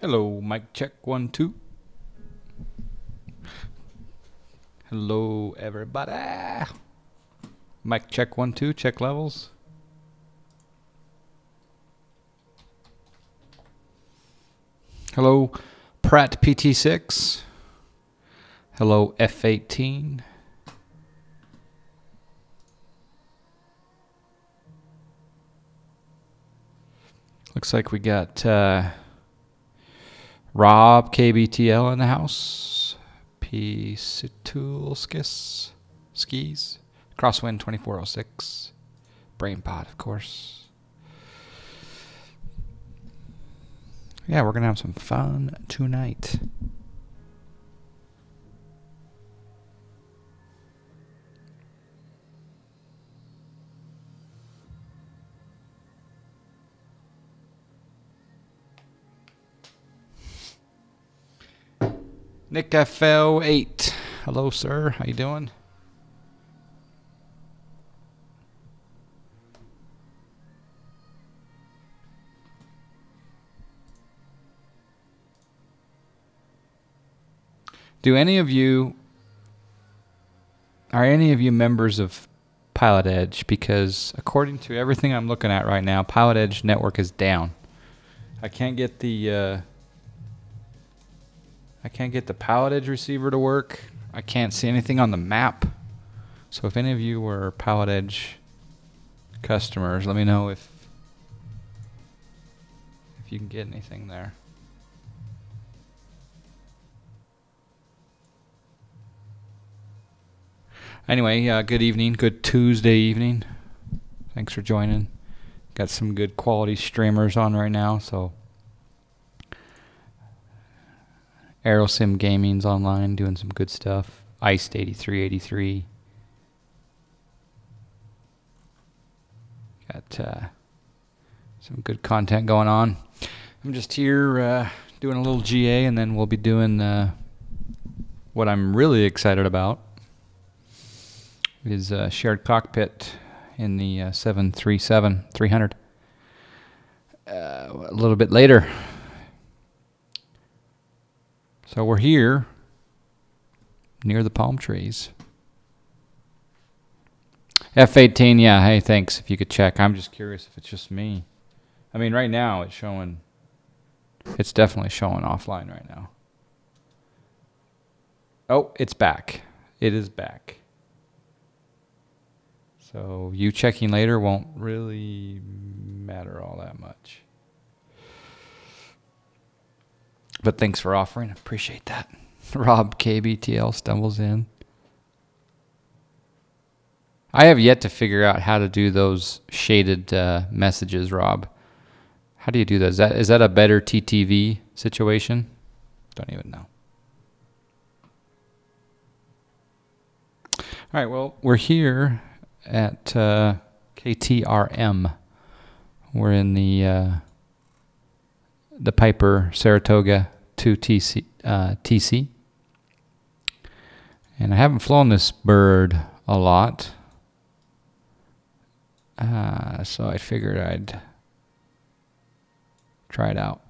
Hello, mic check 1 2. Hello, everybody. Mic check 1 2. Check levels. Hello, Pratt PT6. Hello, F18. Looks like we got Rob KBTL in the house. P. Situlskis. Skis. Crosswind 2406. BrainPod, of course. Yeah, we're going to have some fun tonight. Nick FL8. Hello, sir. How you doing? Are any of you members of Pilot Edge? Because according to everything I'm looking at right now, Pilot Edge network is down. I can't get the Pilot Edge receiver to work. I can't see anything on the map. So if any of you were Pilot Edge customers, let me know if you can get anything there. Anyway, good evening, good Tuesday evening. Thanks for joining. Got some good quality streamers on right now, so Aerosim Gaming's online doing some good stuff. Iced 8383. Got some good content going on. I'm just here doing a little GA, and then we'll be doing what I'm really excited about is shared cockpit in the 737-300 a little bit later. So we're here near the palm trees. F18, yeah, hey, thanks. If you could check. I'm just curious if it's just me. I mean, right now it's definitely showing offline right now. Oh, it's back. It is back. So you checking later won't really matter all that much. But thanks for offering. Appreciate that. Rob KBTL stumbles in. I have yet to figure out how to do those shaded messages, Rob. How do you do that? Is that a better TTV situation? Don't even know. All right, well, we're here at KTRM. We're in the Piper Saratoga 2 TC. And I haven't flown this bird a lot. So I figured I'd try it out.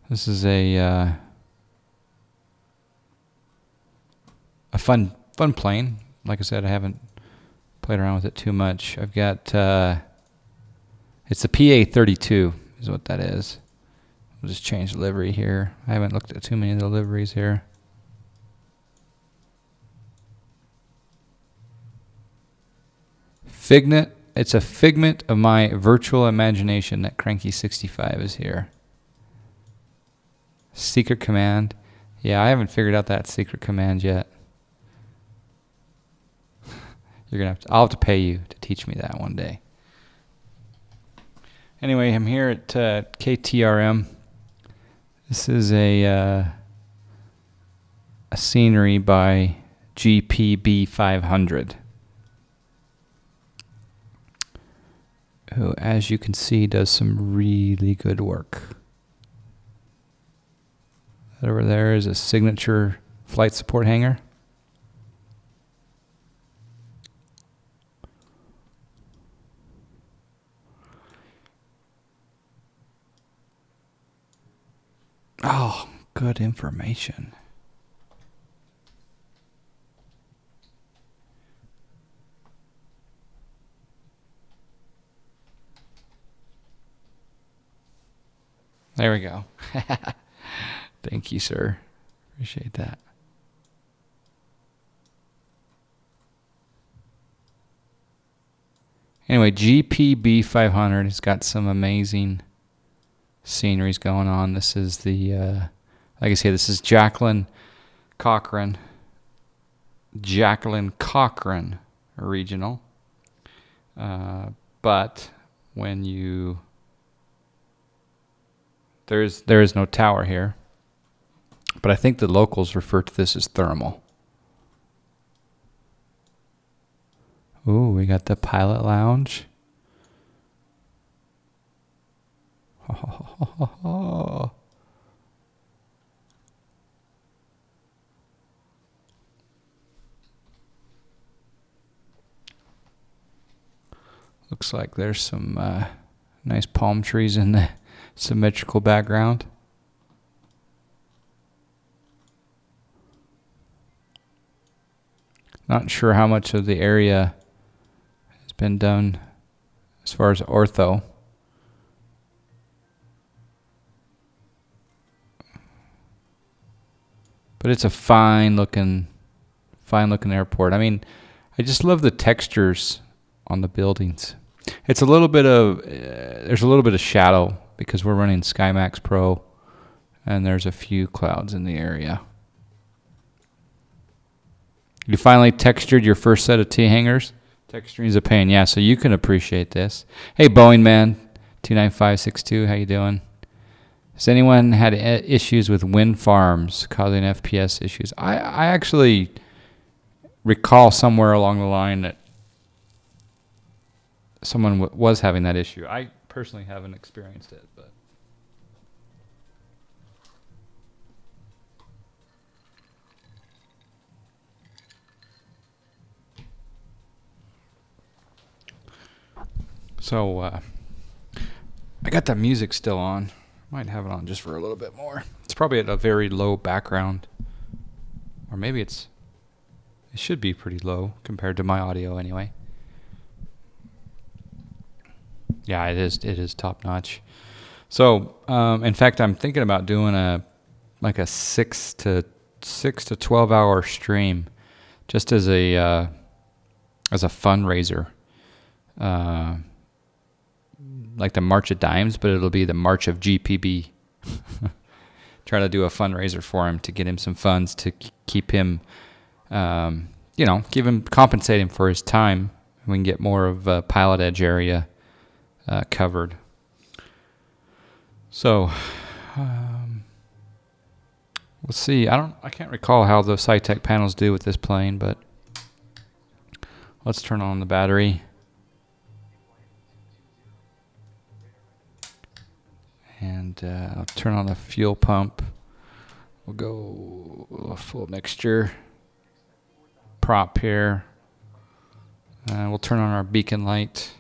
This is a fun plane. Like I said, I haven't played around with it too much. I've got it's the PA32 is what that is. We'll just change the livery here. I haven't looked at too many of the liveries here. Figment. It's a figment of my virtual imagination that Cranky65 is here. Secret command. Yeah, I haven't figured out that secret command yet. I'll have to pay you to teach me that one day. Anyway, I'm here at KTRM. This is a scenery by GPB 500, who, as you can see, does some really good work. That over there is a signature flight support hangar. good information. There we go. Thank you, sir. Appreciate that. Anyway, GPB 500 has got some amazing sceneries going on. This is the, like I say, this is Jacqueline Cochran Regional. But when you, there is no tower here. But I think the locals refer to this as thermal. Ooh, we got the pilot lounge. Looks like there's some nice palm trees in the symmetrical background. Not sure how much of the area has been done as far as ortho. But it's a fine looking airport. I mean, I just love the textures on the buildings. It's a little bit of, there's a little bit of shadow because we're running SkyMax Pro and there's a few clouds in the area. You finally textured your first set of T-hangers? Texturing is a pain, yeah, so you can appreciate this. Hey, Boeing Man, 29562, how you doing? Has anyone had issues with wind farms causing FPS issues? I actually recall somewhere along the line that someone was having that issue. I personally haven't experienced it, but so I got the music still on. Might have it on just for a little bit more. It's probably at a very low background, or maybe it should be pretty low compared to my audio anyway. Yeah, it is top notch. So, in fact, I'm thinking about doing a 6 to 12 hour stream, just as a fundraiser, like the March of Dimes, but it'll be the March of GPB. Try to do a fundraiser for him to get him some funds to keep him, compensate him for his time. We can get more of Pilot Edge area covered. So, we'll see. I can't recall how the SciTech panels do with this plane, but let's turn on the battery. And I'll turn on the fuel pump. We'll go a full mixture. Prop here. We'll turn on our beacon light.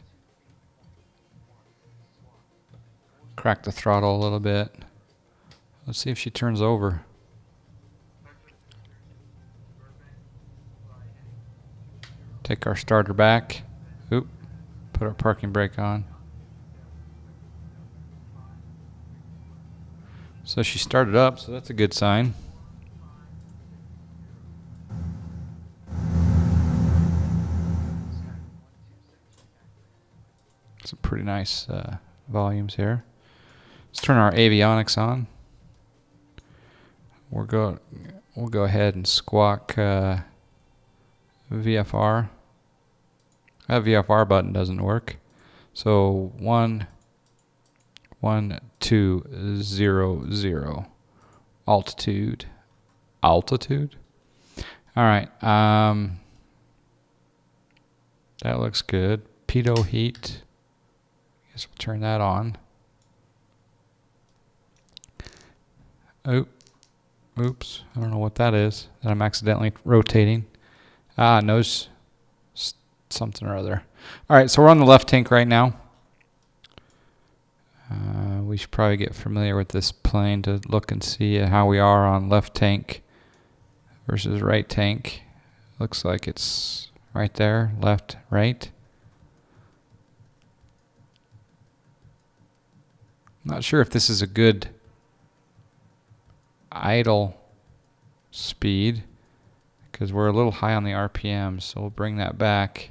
Crack the throttle a little bit. Let's see if she turns over. Take our starter back. Oop. Put our parking brake on. So she started up, so that's a good sign. Some pretty nice volumes here. Let's turn our avionics on. We'll go ahead and squawk VFR. That VFR button doesn't work. So 1200 altitude. All right. That looks good. Pitot heat. Guess we'll turn that on. Oops. I don't know what that is. That I'm accidentally rotating. Nose something or other. All right, so we're on the left tank right now. we should probably get familiar with this plane to look and see how we are on left tank versus right tank. Looks like it's right there, left, right. Not sure if this is a good idle speed because we're a little high on the RPM, so we'll bring that back.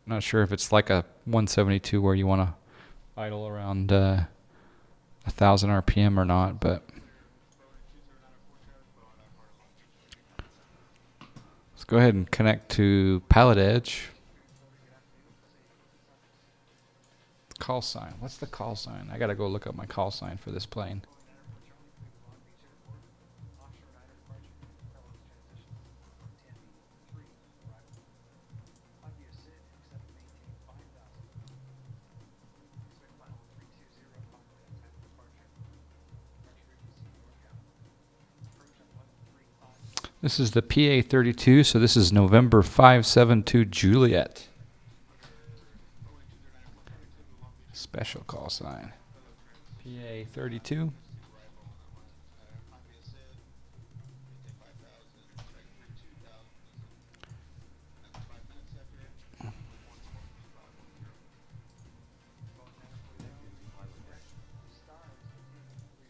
Not sure if it's like a 172 where you want to idle around 1,000 RPM or not, but let's go ahead and connect to Pilot Edge. Call sign. What's the call sign? I gotta go look up my call sign for this plane. This is the PA32, so this is November 572 Juliet. Special call sign. PA32.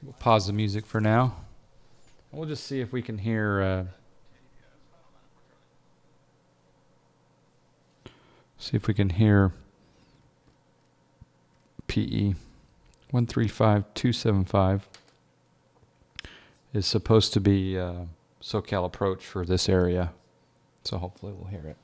We'll pause the music for now. We'll just see if we can hear PE 135275 is supposed to be SoCal approach for this area, so hopefully we'll hear it.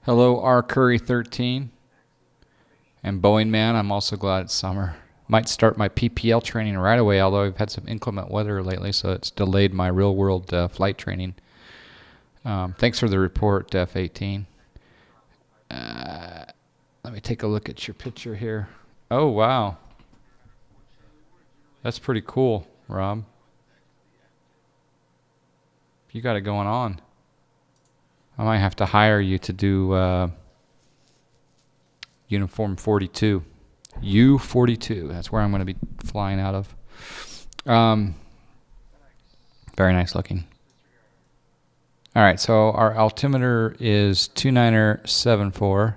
Hello, R. Curry 13 and Boeing Man. I'm also glad it's summer. Might start my PPL training right away, although I've had some inclement weather lately, so it's delayed my real-world flight training. Thanks for the report, F-18. Let me take a look at your picture here. Oh, wow. That's pretty cool, Rob. You got it going on. I might have to hire you to do Uniform 42. U-42. That's where I'm going to be flying out of. Very nice looking. All right, so our altimeter is 2974.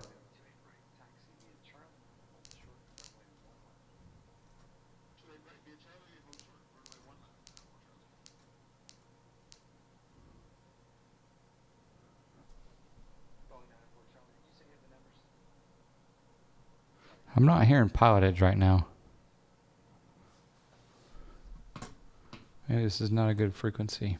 I'm not hearing Pilot Edge right now. Maybe this is not a good frequency.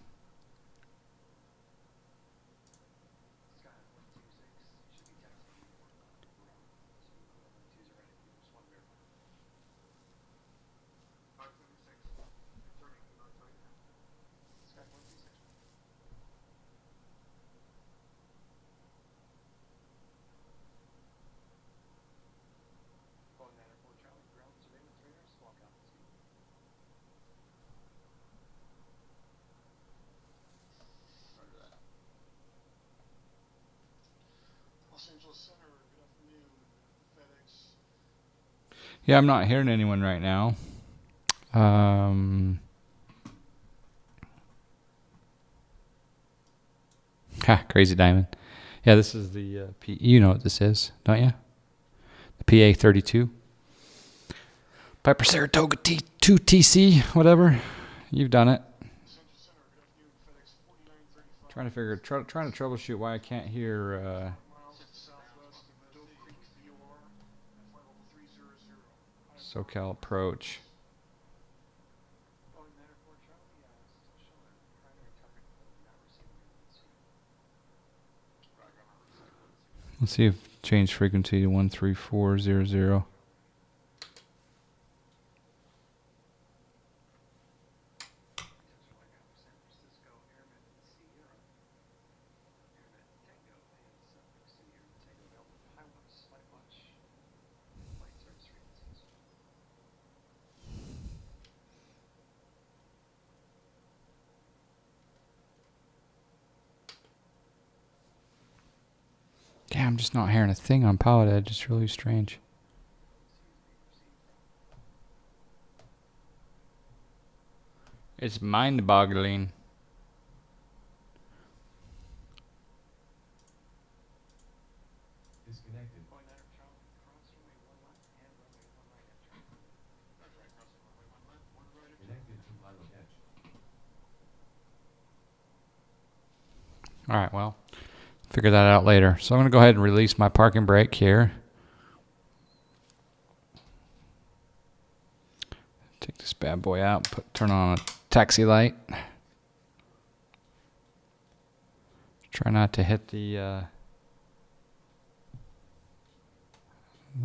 Yeah, I'm not hearing anyone right now. Crazy Diamond. Yeah, this is the you know what this is, don't you? The PA32. Piper Saratoga T2TC, whatever. You've done it. Trying to troubleshoot why I can't hear SoCal approach. Let's see if change frequency to 13400. Yeah, I'm just not hearing a thing on Pilot Edge. It's really strange. It's mind-boggling. All right, well, figure that out later. So I'm going to go ahead and release my parking brake here. Take this bad boy out, turn on a taxi light. Try not to hit the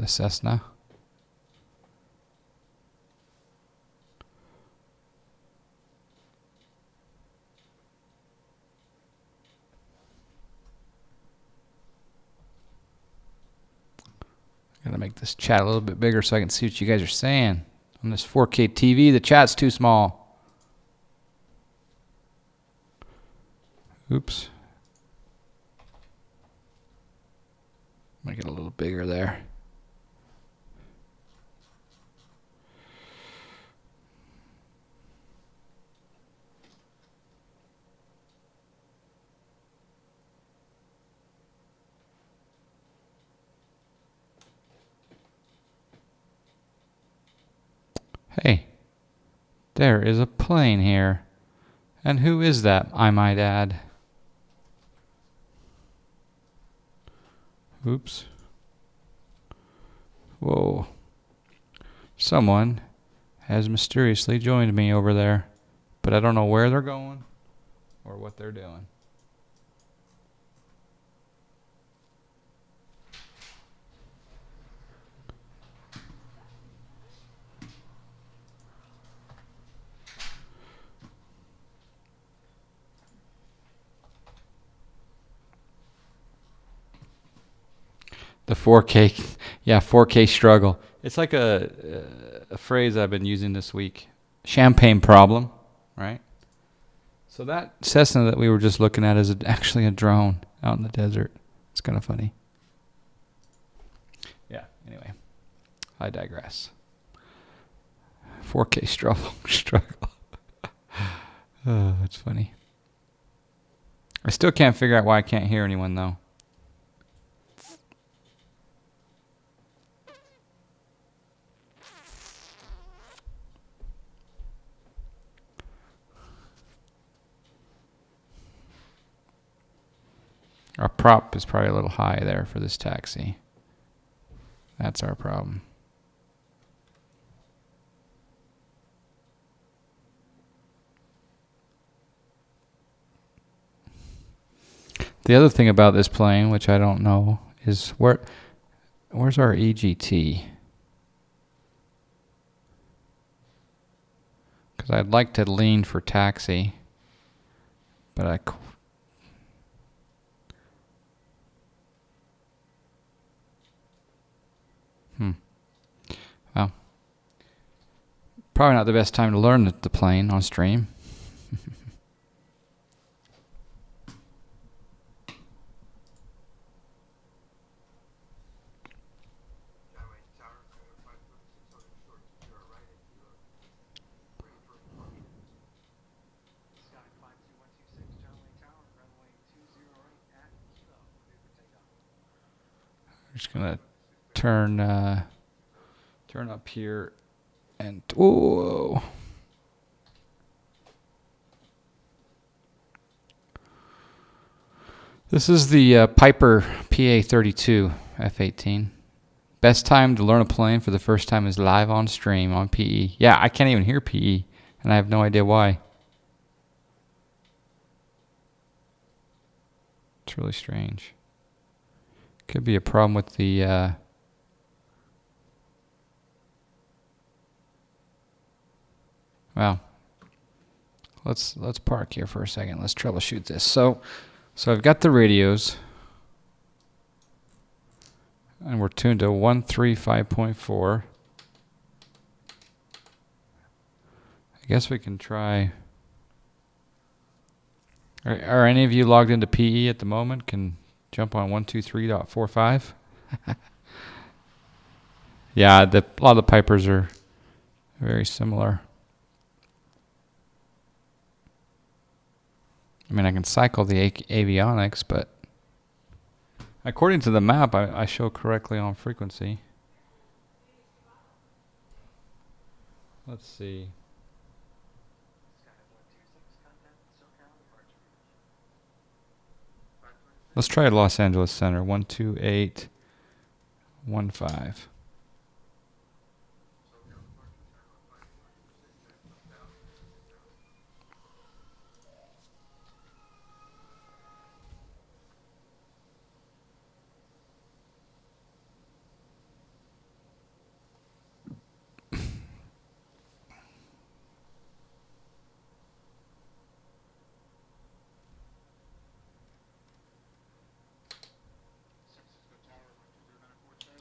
Cessna. Gotta make this chat a little bit bigger so I can see what you guys are saying. On this 4K TV, the chat's too small. Oops. Make it a little bigger there. Hey, there is a plane here. And who is that, I might add? Oops. Whoa. Someone has mysteriously joined me over there, but I don't know where they're going or what they're doing. The 4K, yeah, 4K struggle. It's like a phrase I've been using this week. Champagne problem, right? So that Cessna that we were just looking at is actually a drone out in the desert. It's kind of funny. Yeah, anyway, I digress. 4K struggle. Oh, that's funny. I still can't figure out why I can't hear anyone, though. Our prop is probably a little high there for this taxi. That's our problem. The other thing about this plane, which I don't know, is where's our EGT? Because I'd like to lean for taxi, but well, probably not the best time to learn the plane on stream. I'm just gonna turn up here and whoa. This is the Piper PA32 F18. Best time to learn a plane for the first time is live on stream on PE. Yeah, I can't even hear PE, and I have no idea why. It's really strange. Could be a problem with the well, let's park here for a second. Let's troubleshoot this. So I've got the radios, and we're tuned to 135.4. I guess we can try. Are any of you logged into PE at the moment? Can Jump on 123.45. Yeah, a lot of the Pipers are very similar. I mean, I can cycle the avionics, but according to the map, I show correctly on frequency. Let's see. Let's try Los Angeles Center, 12815.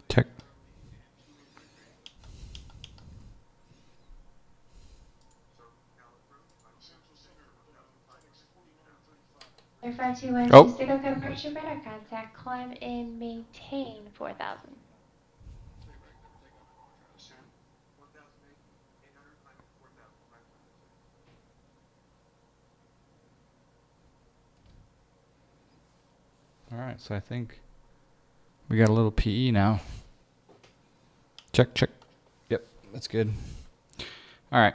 Check. Air 521 Takeoff approach and radar contact, climb and maintain 4,000. All right, so I think we got a little PE now. Check, check. Yep, that's good. All right,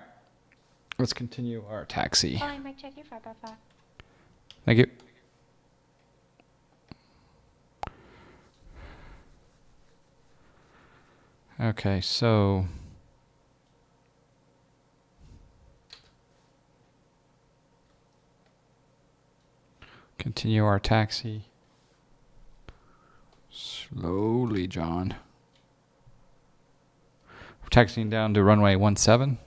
let's continue our taxi. Calling mic check, your 555. Thank you. Okay, so continue our taxi. Slowly, John. We're taxiing down to runway 17.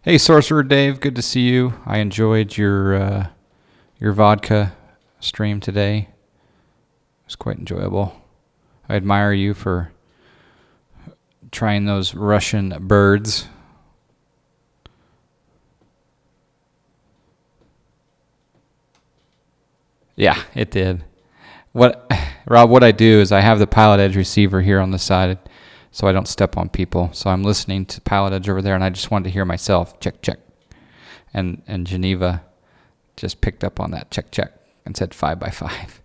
Hey, Sorcerer Dave, good to see you. I enjoyed your vodka stream today. It was quite enjoyable. I admire you for trying those Russian birds. Yeah, it did. Rob, what I do is I have the Pilot Edge receiver here on the side so I don't step on people. So I'm listening to Pilot Edge over there, and I just wanted to hear myself, check, check. And Geneva just picked up on that, check, check, and said 5 by 5.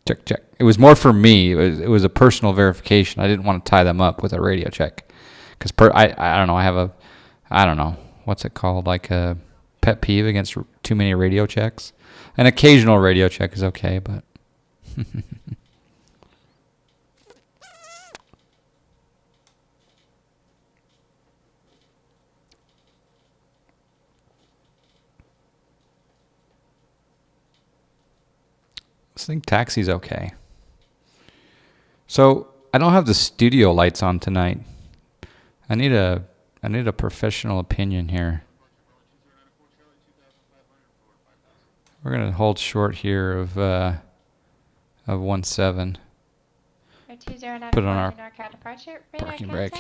Check, check. It was more for me. It was a personal verification. I didn't want to tie them up with a radio check. Because I don't know, I don't know, what's it called? Like a pet peeve against too many radio checks. An occasional radio check is okay, but... I think taxi's okay. So I don't have the studio lights on tonight. I need a professional opinion here. We're gonna hold short here of 17. Put it on our parking brake.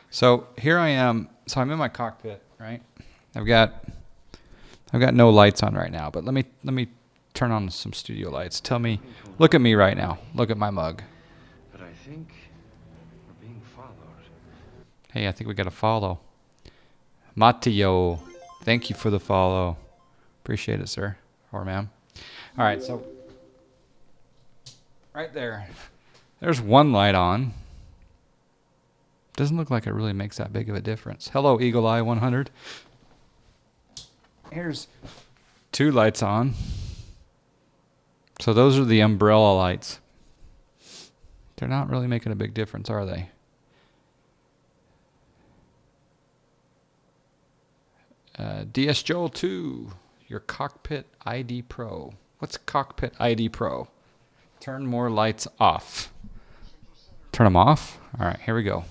So here I am. So I'm in my cockpit, right? I've got no lights on right now, but let me turn on some studio lights. Tell me, look at me right now. Look at my mug. But I think we're being followed. Hey, I think we got a follow. Matteo, thank you for the follow. Appreciate it, sir or ma'am. All right, so right there's one light on. Doesn't look like it really makes that big of a difference. Hello, Eagle Eye 100. Here's 2 lights on. So those are the umbrella lights. They're not really making a big difference, are they? DS Joel 2, your Cockpit ID Pro. What's Cockpit ID Pro? Turn more lights off. Turn them off? All right, here we go.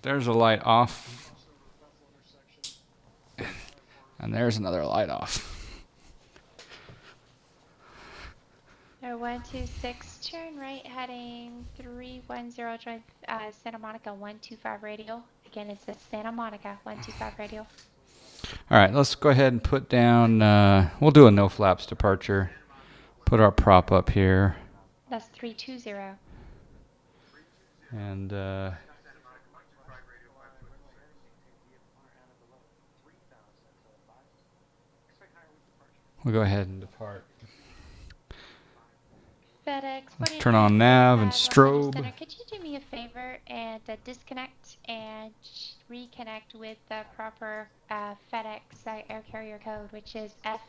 There's a light off. And there's another light off. Air 126, turn right heading 310, join Santa Monica 125 radial. Again, it's the Santa Monica 125 radial. All right, let's go ahead and put down, we'll do a no flaps departure. Put our prop up here. That's 320. And we'll go ahead and depart. FedEx. Let's turn on nav and strobe. Center. Could you do me a favor and disconnect and reconnect with the proper FedEx air carrier code, which is F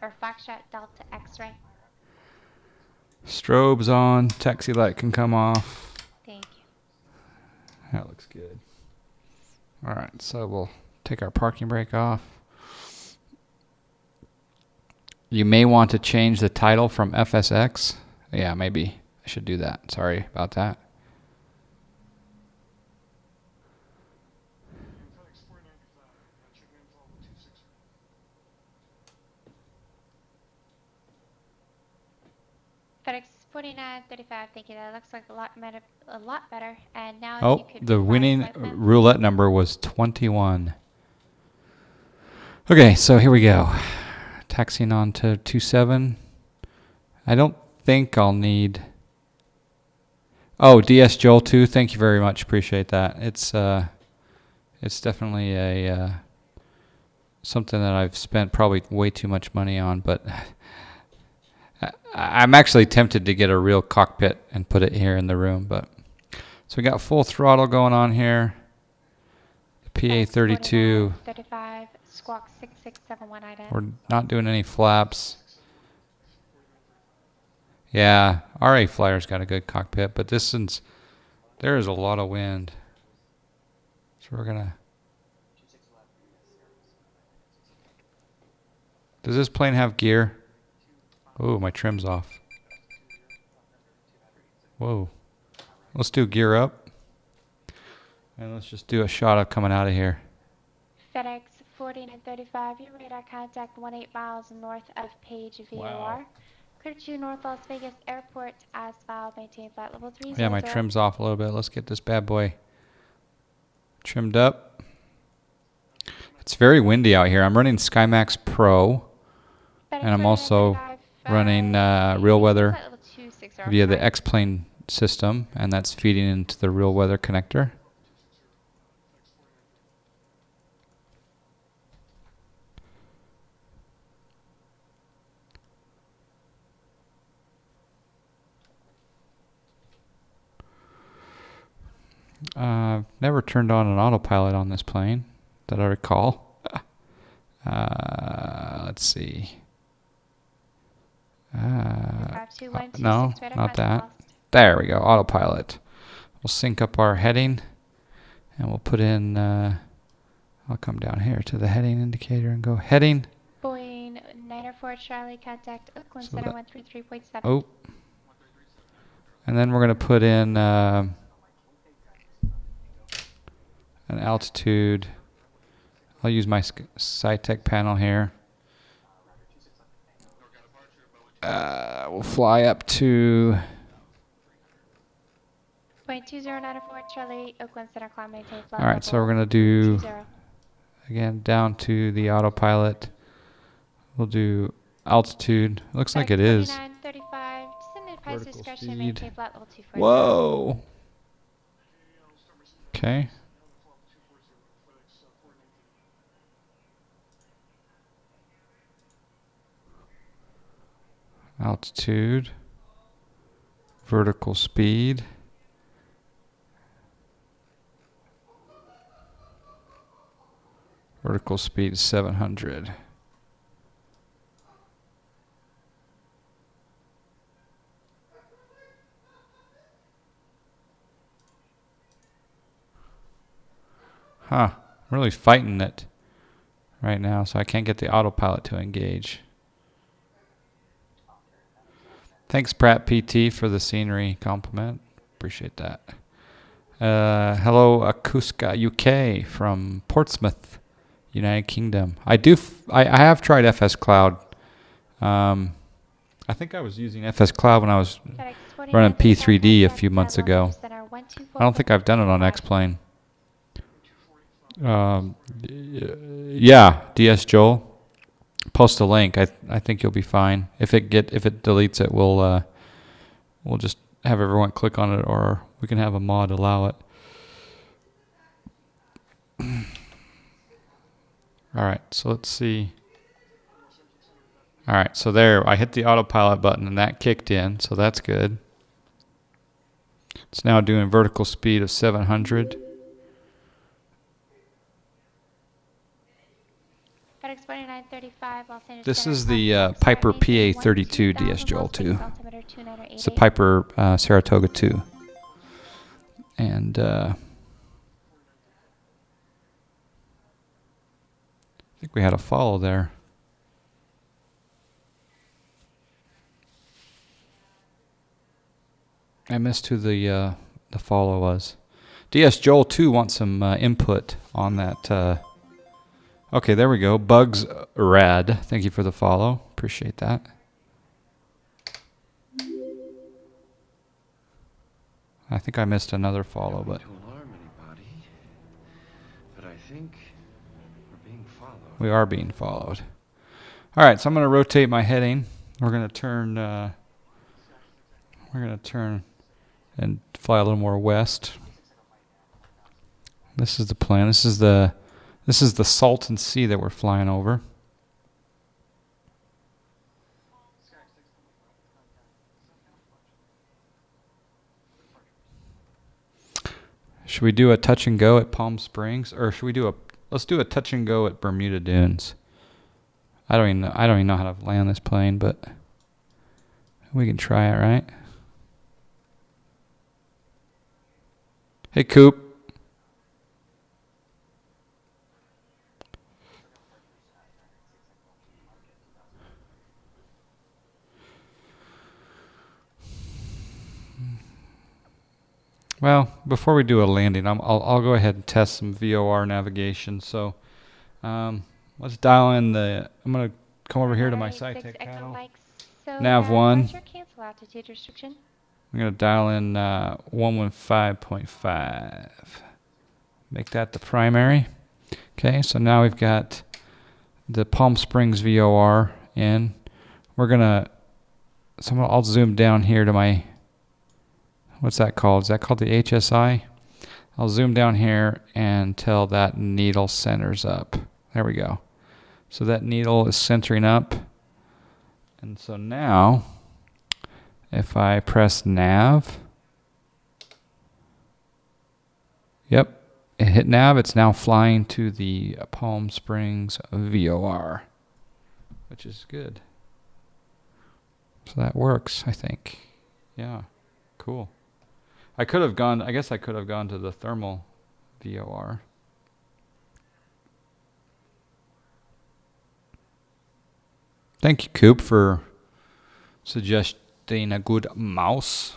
or Foxtrot Delta X-ray? Strobe's on. Taxi light can come off. Thank you. That looks good. All right, so we'll take our parking brake off. You may want to change the title from FSX. Yeah, maybe I should do that. Sorry about that. FedEx 4935. Thank you. That looks like a lot better. And now if Oh, you could the reply winning with my roulette number was 21. Okay, so here we go. Taxiing on to 27. I don't think I'll need... Oh, DS Joel 2. Thank you very much. Appreciate that. It's definitely a something that I've spent probably way too much money on, but I'm actually tempted to get a real cockpit and put it here in the room. But so we got full throttle going on here. The PA32. 35 squawk 6671 ident. We're not doing any flaps. Yeah, RA Flyer's got a good cockpit, but this is, there is a lot of wind. So we're gonna... Does this plane have gear? Oh, my trim's off. Whoa. Let's do gear up. And let's just do a shot of coming out of here. FedEx 4935, your radar contact 18 miles north of Page VOR. Wow. Clear to North Las Vegas Airport as filed, maintain flight level 300. Yeah, my trim's off a little bit. Let's get this bad boy trimmed up. It's very windy out here. I'm running SkyMax Pro, and I'm also running real weather via the X-Plane system, and that's feeding into the real weather connector. Never turned on an autopilot on this plane that I recall. Let's see. No, not that. There we go, autopilot. We'll sync up our heading, and we'll put in, I'll come down here to the heading indicator and go heading. Boeing 904 Charlie, contact Oakland Center 133.7. Oh. And then we're going to put in an altitude. I'll use my SciTech panel here. We'll fly up to... Point 2094 Charlie, Oakland Center, climb, maintain flight All right, so we're going to do, 20. again, down to the autopilot. We'll do altitude. Looks like it is. 4935, descend at Pi's Vertical discretion, speed. maintain flight level 240. Whoa. Okay. Altitude. Vertical speed. Vertical speed is 700. Huh. I'm really fighting it right now, so I can't get the autopilot to engage. Thanks, Pratt PT, for the scenery compliment. Appreciate that. Hello, Akuska UK from Portsmouth, United Kingdom. I have tried FS Cloud. I think I was using FS Cloud when I was FedEx running 4935 P3D a contact few months Los ago. Angeles Center, I don't think I've done it on 124.5. X-Plane. Yeah, DS Joel. Post a link. I think you'll be fine. If it deletes it, we'll just have everyone click on it, or we can have a mod allow it. All right, so let's see. All right, so there, I hit the autopilot button and that kicked in, so that's good. It's now doing vertical speed of 700. FedEx 4935 Los Angeles This Center, is the contact Piper maintain PA32 DS 12,000 Joel Los 2. Angeles altimeter 2988. It's a Piper Saratoga 2. And I think we had a follow there. I missed who the follow was. DS Joel 2 wants some input on that. Okay, there we go. Bugs Rad. Thank you for the follow. Appreciate that. I think I missed another follow, Don't but mean to alarm anybody, but I think we're being followed. we are being followed. All right, so I'm going to rotate my heading. We're going to turn. We're going to turn and fly a little more west. This is the plan. This is the Salton Sea that we're flying over. Should we do a touch and go at Palm Springs, or should we do let's do a touch and go at Bermuda Dunes? I don't even know how to land this plane, but we can try it, right? Hey, Coop. Well, before we do a landing, I'll go ahead and test some VOR navigation. So let's dial in I'm going to come over here to my SciTech panel. Nav 1. What's your cancel altitude restriction? I'm going to dial in 115.5. Make that the primary. Okay, so now we've got the Palm Springs VOR in. I'll zoom down here to my, what's that called? Is that called the HSI? I'll zoom down here until that needle centers up. There we go. So that needle is centering up. And so now, if I press nav, yep, it hit nav. It's now flying to the Palm Springs VOR, which is good. So that works, I think. Yeah, cool. I guess I could have gone to the thermal VOR. Thank you, Coop, for suggesting a good mouse.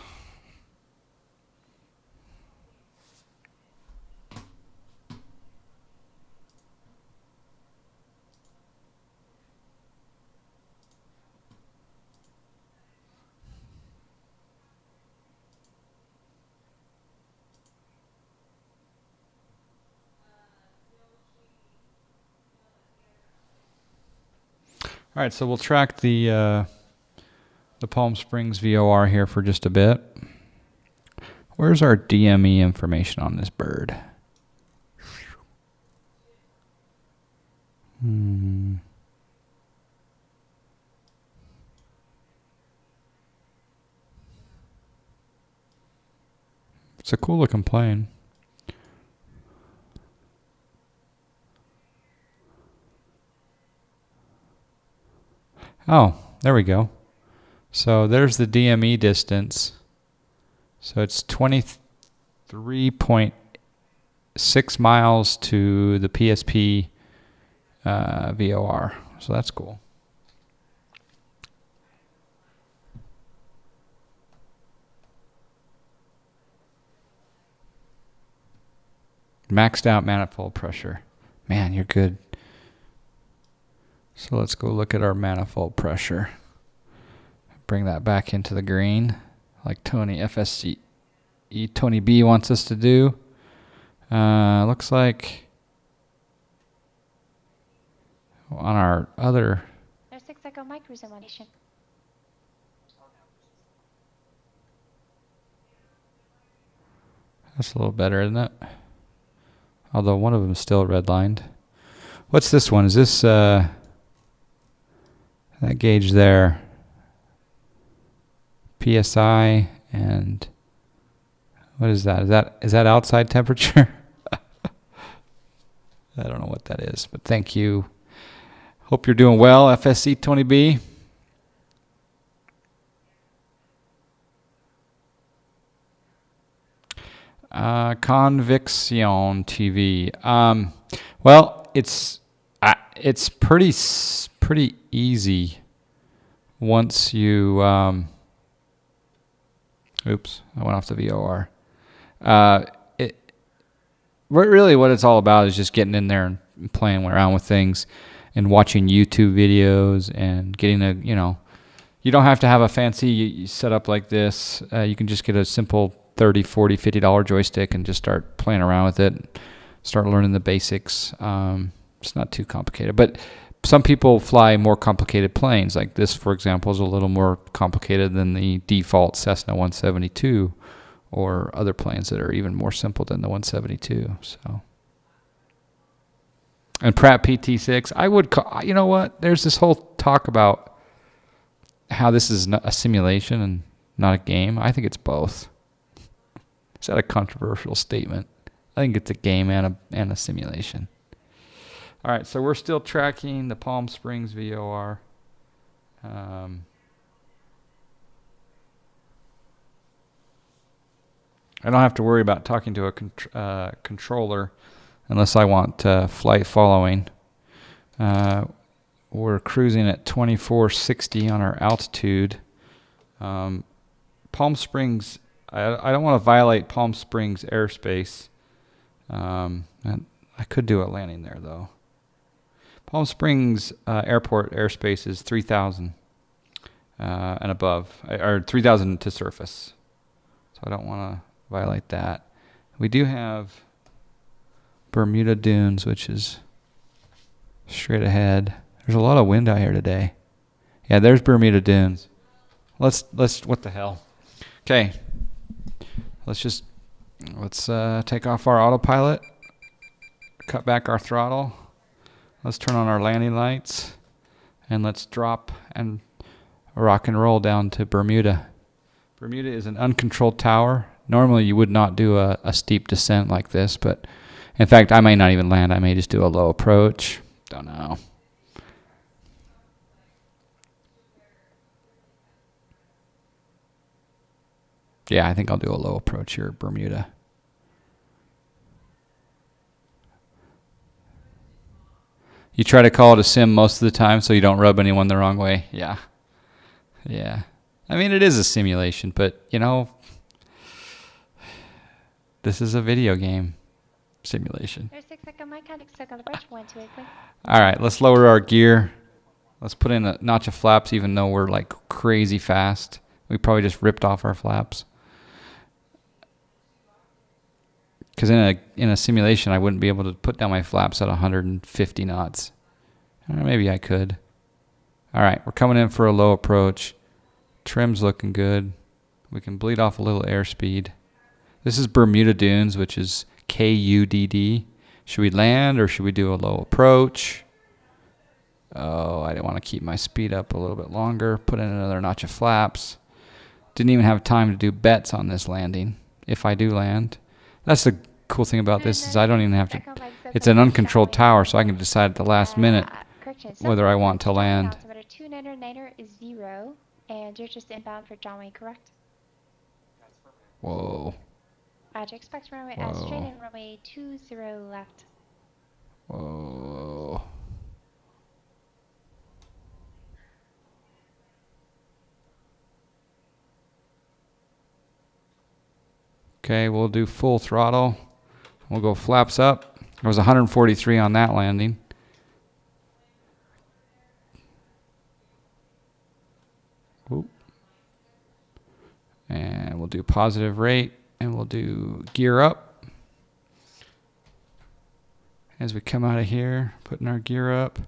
All right, so we'll track the Palm Springs VOR here for just a bit. Where's our DME information on this bird? It's a cool looking plane. Oh, there we go. So there's the DME distance. So it's 23.6 miles to the PSP VOR. So that's cool. Maxed out manifold pressure. Man, you're good. So let's go look at our manifold pressure. bring that back into the green, like Tony FSC Tony B wants us to do. Looks like on our other. There's 6 Echo Mike cruising one nation. That's a little better, isn't it? Although one of them is still redlined. What's this one? Is this that gauge there? PSI and what is that? Is that outside temperature? I don't know what that is, but thank you. Hope you're doing well, FSC Tony B. Conviction TV. Well, it's pretty easy once you. Oops, I went off the VOR. Really what it's all about is just getting in there and playing around with things and watching YouTube videos and getting you don't have to have a fancy setup like this. You can just get a simple $30, $40, $50 joystick and just start playing around with it, start learning the basics. It's not too complicated, but some people fly more complicated planes. Like this, for example, is a little more complicated than the default Cessna 172 or other planes that are even more simple than the 172. So, and Pratt PT6, I would call, you know what? There's this whole talk about how this is a simulation and not a game. I think it's both. Is that a controversial statement? I think it's a game and a simulation. All right, so we're still tracking the Palm Springs VOR. I don't have to worry about talking to a controller unless I want flight following. We're cruising at 2460 on our altitude. Palm Springs, I don't want to violate Palm Springs airspace. I could do a landing there, though. Palm Springs Airport airspace is 3,000 and above, or 3,000 to surface. So I don't want to violate that. We do have Bermuda Dunes, which is straight ahead. There's a lot of wind out here today. Yeah, there's Bermuda Dunes. Let's what the hell? Okay. Let's take off our autopilot. Cut back our throttle. Let's turn on our landing lights. And let's drop and rock and roll down to Bermuda. Bermuda is an uncontrolled tower. Normally you would not do a steep descent like this, but in fact I may not even land. I may just do a low approach. Don't know. Yeah, I think I'll do a low approach here at Bermuda. You try to call it a sim most of the time so you don't rub anyone the wrong way. Yeah. Yeah. I mean, it is a simulation, but, you know, this is a video game simulation. There's 6 Echo Mike, contact stuck on the bridge, 128 clear. All right, let's lower our gear. Let's put in a notch of flaps even though we're like crazy fast. We probably just ripped off our flaps. Because in a simulation, I wouldn't be able to put down my flaps at 150 knots. Or maybe I could. All right, we're coming in for a low approach. Trim's looking good. We can bleed off a little airspeed. This is Bermuda Dunes, which is KUDD. Should we land or should we do a low approach? Oh, I didn't want to keep my speed up a little bit longer. Put in another notch of flaps. Didn't even have time to do bets on this landing, if I do land. That's the cool thing about this is I don't even have to. It's an uncontrolled tower, so I can decide at the last minute whether I want to land. 2999 is 0, and you're just inbound for John Wayne, correct? Whoa. To expect runway S straight and runway 20 left. Whoa. Okay, we'll do full throttle. We'll go flaps up. There was 143 on that landing. Oop. we'll do positive rate, and we'll do gear up. As we come out of here, putting our gear up.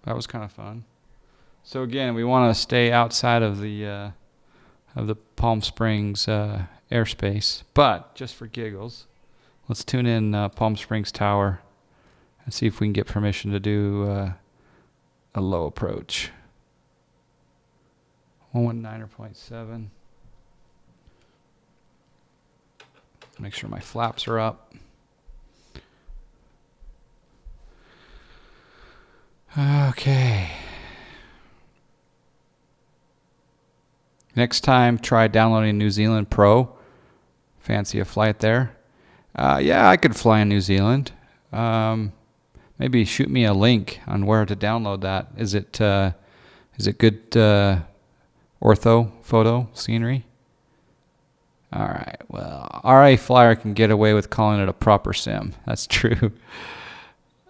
That was kind of fun. So again, we want to stay outside of the Palm Springs airspace, but just for giggles, let's tune in Palm Springs Tower and see if we can get permission to do a low approach. 119.7. Make sure my flaps are up. Okay. Next time, try downloading New Zealand Pro. Fancy a flight there? Yeah, I could fly in New Zealand. Maybe shoot me a link on where to download that. Is it good ortho photo scenery? All right. Well, RA Flyer can get away with calling it a proper sim. That's true.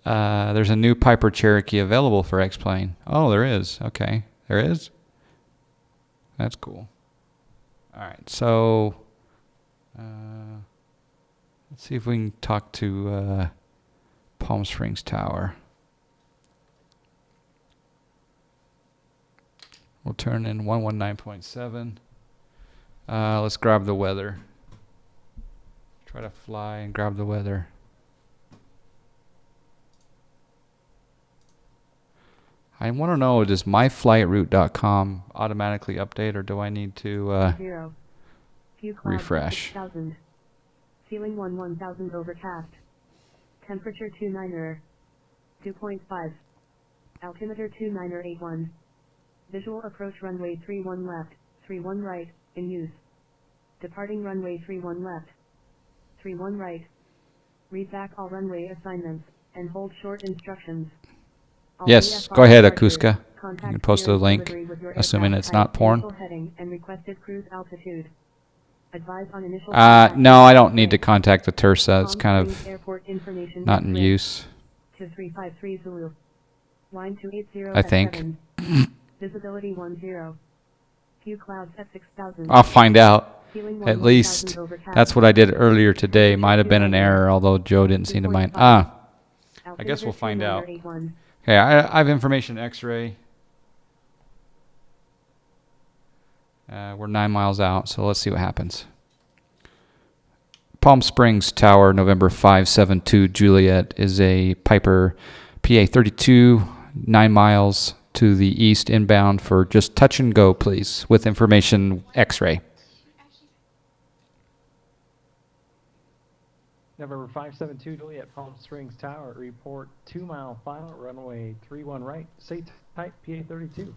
There's a new Piper Cherokee available for X-Plane. Oh, there is. Okay. There is? That's cool. All right. So let's see if we can talk to Palm Springs Tower. We'll turn in 119.7. Let's grab the weather. Try to fly and grab the weather. I want to know, does myflightroute.com automatically update, or do I need to refresh? Ceiling 1000 overcast. Temperature 29er. 2.5. Altimeter 29er81. Visual approach runway 31 left, 31 right, in use. Departing runway 31 left, 31 right. Read back all runway assignments, and hold short instructions. All Yes, VFR go ahead, departure, Akuska. You contact can post a clearance link, delivery with your assuming aircraft it's not type, porn. initial heading, and requested cruise altitude. Advise on initial No, I don't need to contact the Tersa. It's kind of Airport information not in use. 2353 Zulu. Line 280 I think. F7. Visibility 10. Few clouds at 6000. I'll find out. Ceiling At 1000 least overcast. that's what I did earlier today. Might have been an error, although Joe didn't seem to mind. I guess we'll find out. Okay, I have information X-ray. We're 9 miles out, so let's see what happens. Palm Springs Tower, November 572 Juliet, is a Piper PA32, 9 miles to the east inbound for just touch and go, please, with information X-ray. November 572 Juliet, Palm Springs Tower, report 2 mile final, runway 31 right, say type PA32.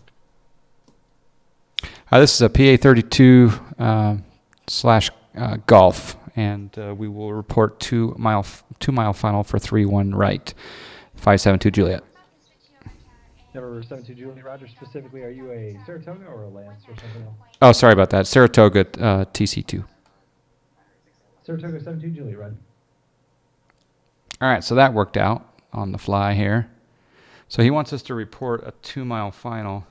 This is a PA32 slash Golf, and we will report 2 mile final for 31 right, 572 Juliet. November 72 Juliet, Roger. Specifically, are you a Saratoga or a Lance or something else? Oh, sorry about that. Saratoga TC2. Saratoga 72 Juliet, Roger. All right, so that worked out on the fly here. So he wants us to report a 2 mile final.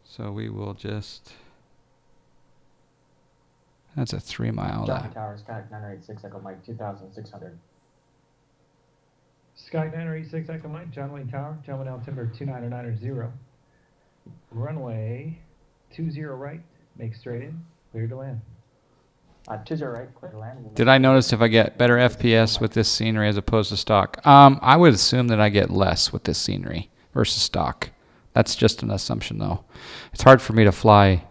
So we will just, that's a 3 mile. Jockey Tower, Sky 986, Echo Mike 2600. Sky 986, Echo Mike, John Wayne Tower, John Wayne altimeter 29990. Runway 20 right, make straight in, clear to land. 20 right, clear to land. Did I notice if I get better FPS with this scenery as opposed to stock? I would assume that I get less with this scenery versus stock. That's just an assumption, though. It's hard for me to fly.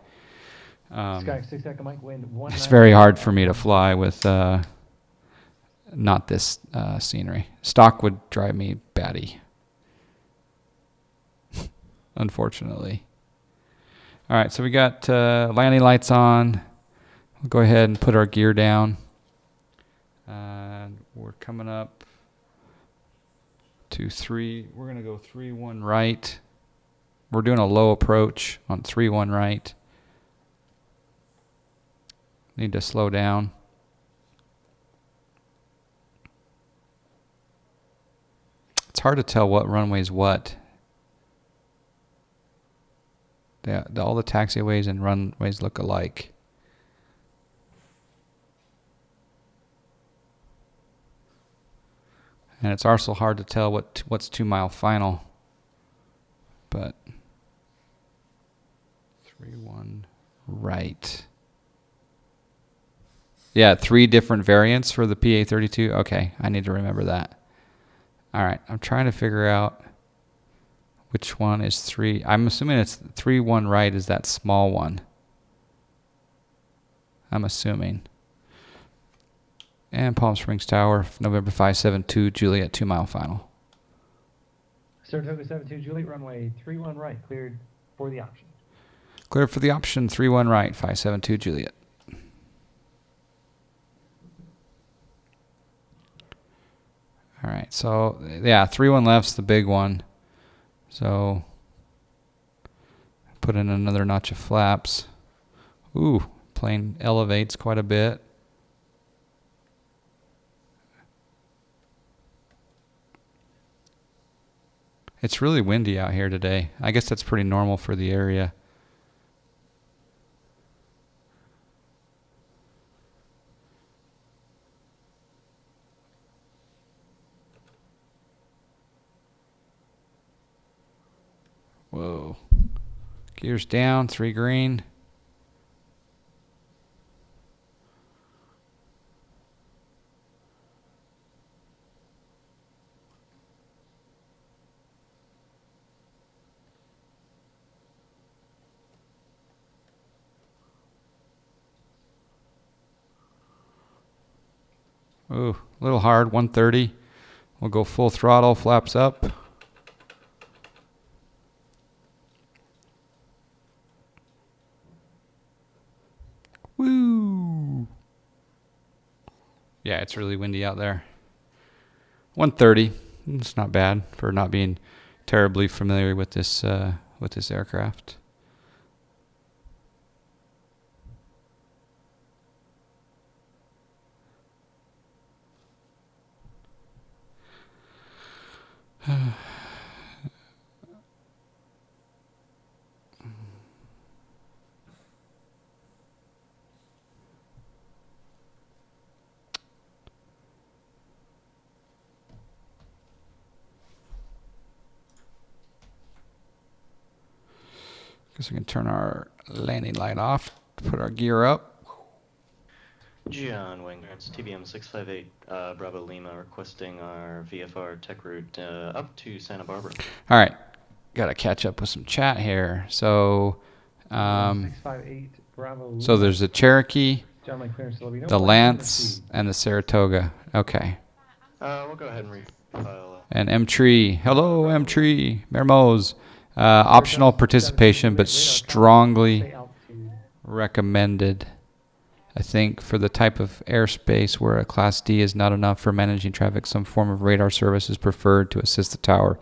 Sky 6 Echo Mike, wind 1. It's very hard for me to fly with not this scenery. Stock would drive me batty, unfortunately. All right, so we got landing lights on. We'll go ahead and put our gear down. We're coming up to 3. We're going to go 3-1 right. We're doing a low approach on 3-1 right. Need to slow down. It's hard to tell what runway's what. All the taxiways and runways look alike. And it's also hard to tell what's 2 mile final. But 3-1 right. Yeah, 3 different variants for the PA32. Okay, I need to remember that. All right, I'm trying to figure out which one is 3. I'm assuming it's 3-1 right is that small one. I'm assuming. And Palm Springs Tower, November 572, Juliet 2 mile final. Saratoga 72 Juliet, runway 31 right, cleared for the option. Cleared for the option, 3-1 right, 572 Juliet. All right, so yeah, 3-1 left's the big one. So put in another notch of flaps. Ooh, plane elevates quite a bit. It's really windy out here today. I guess that's pretty normal for the area. Whoa. Gears down, 3 green. Ooh, a little hard, 130. We'll go full throttle, flaps up. Woo! Yeah, it's really windy out there. 130. It's not bad for not being terribly familiar with this aircraft. Guess we can turn our landing light off, put our gear up. John Wingard's TBM 658 Bravo Lima requesting our VFR tech route up to Santa Barbara. All right, got to catch up with some chat here. So, 658 Bravo Lima. so there's the Cherokee, John Wayne clearance to let me know the when Lance, received. and the Saratoga. Okay. We'll go ahead and refile. And M-Tree. Hello, M-Tree. Mermoz. Optional participation, but strongly recommended. I think for the type of airspace where a Class D is not enough for managing traffic, some form of radar service is preferred to assist the tower.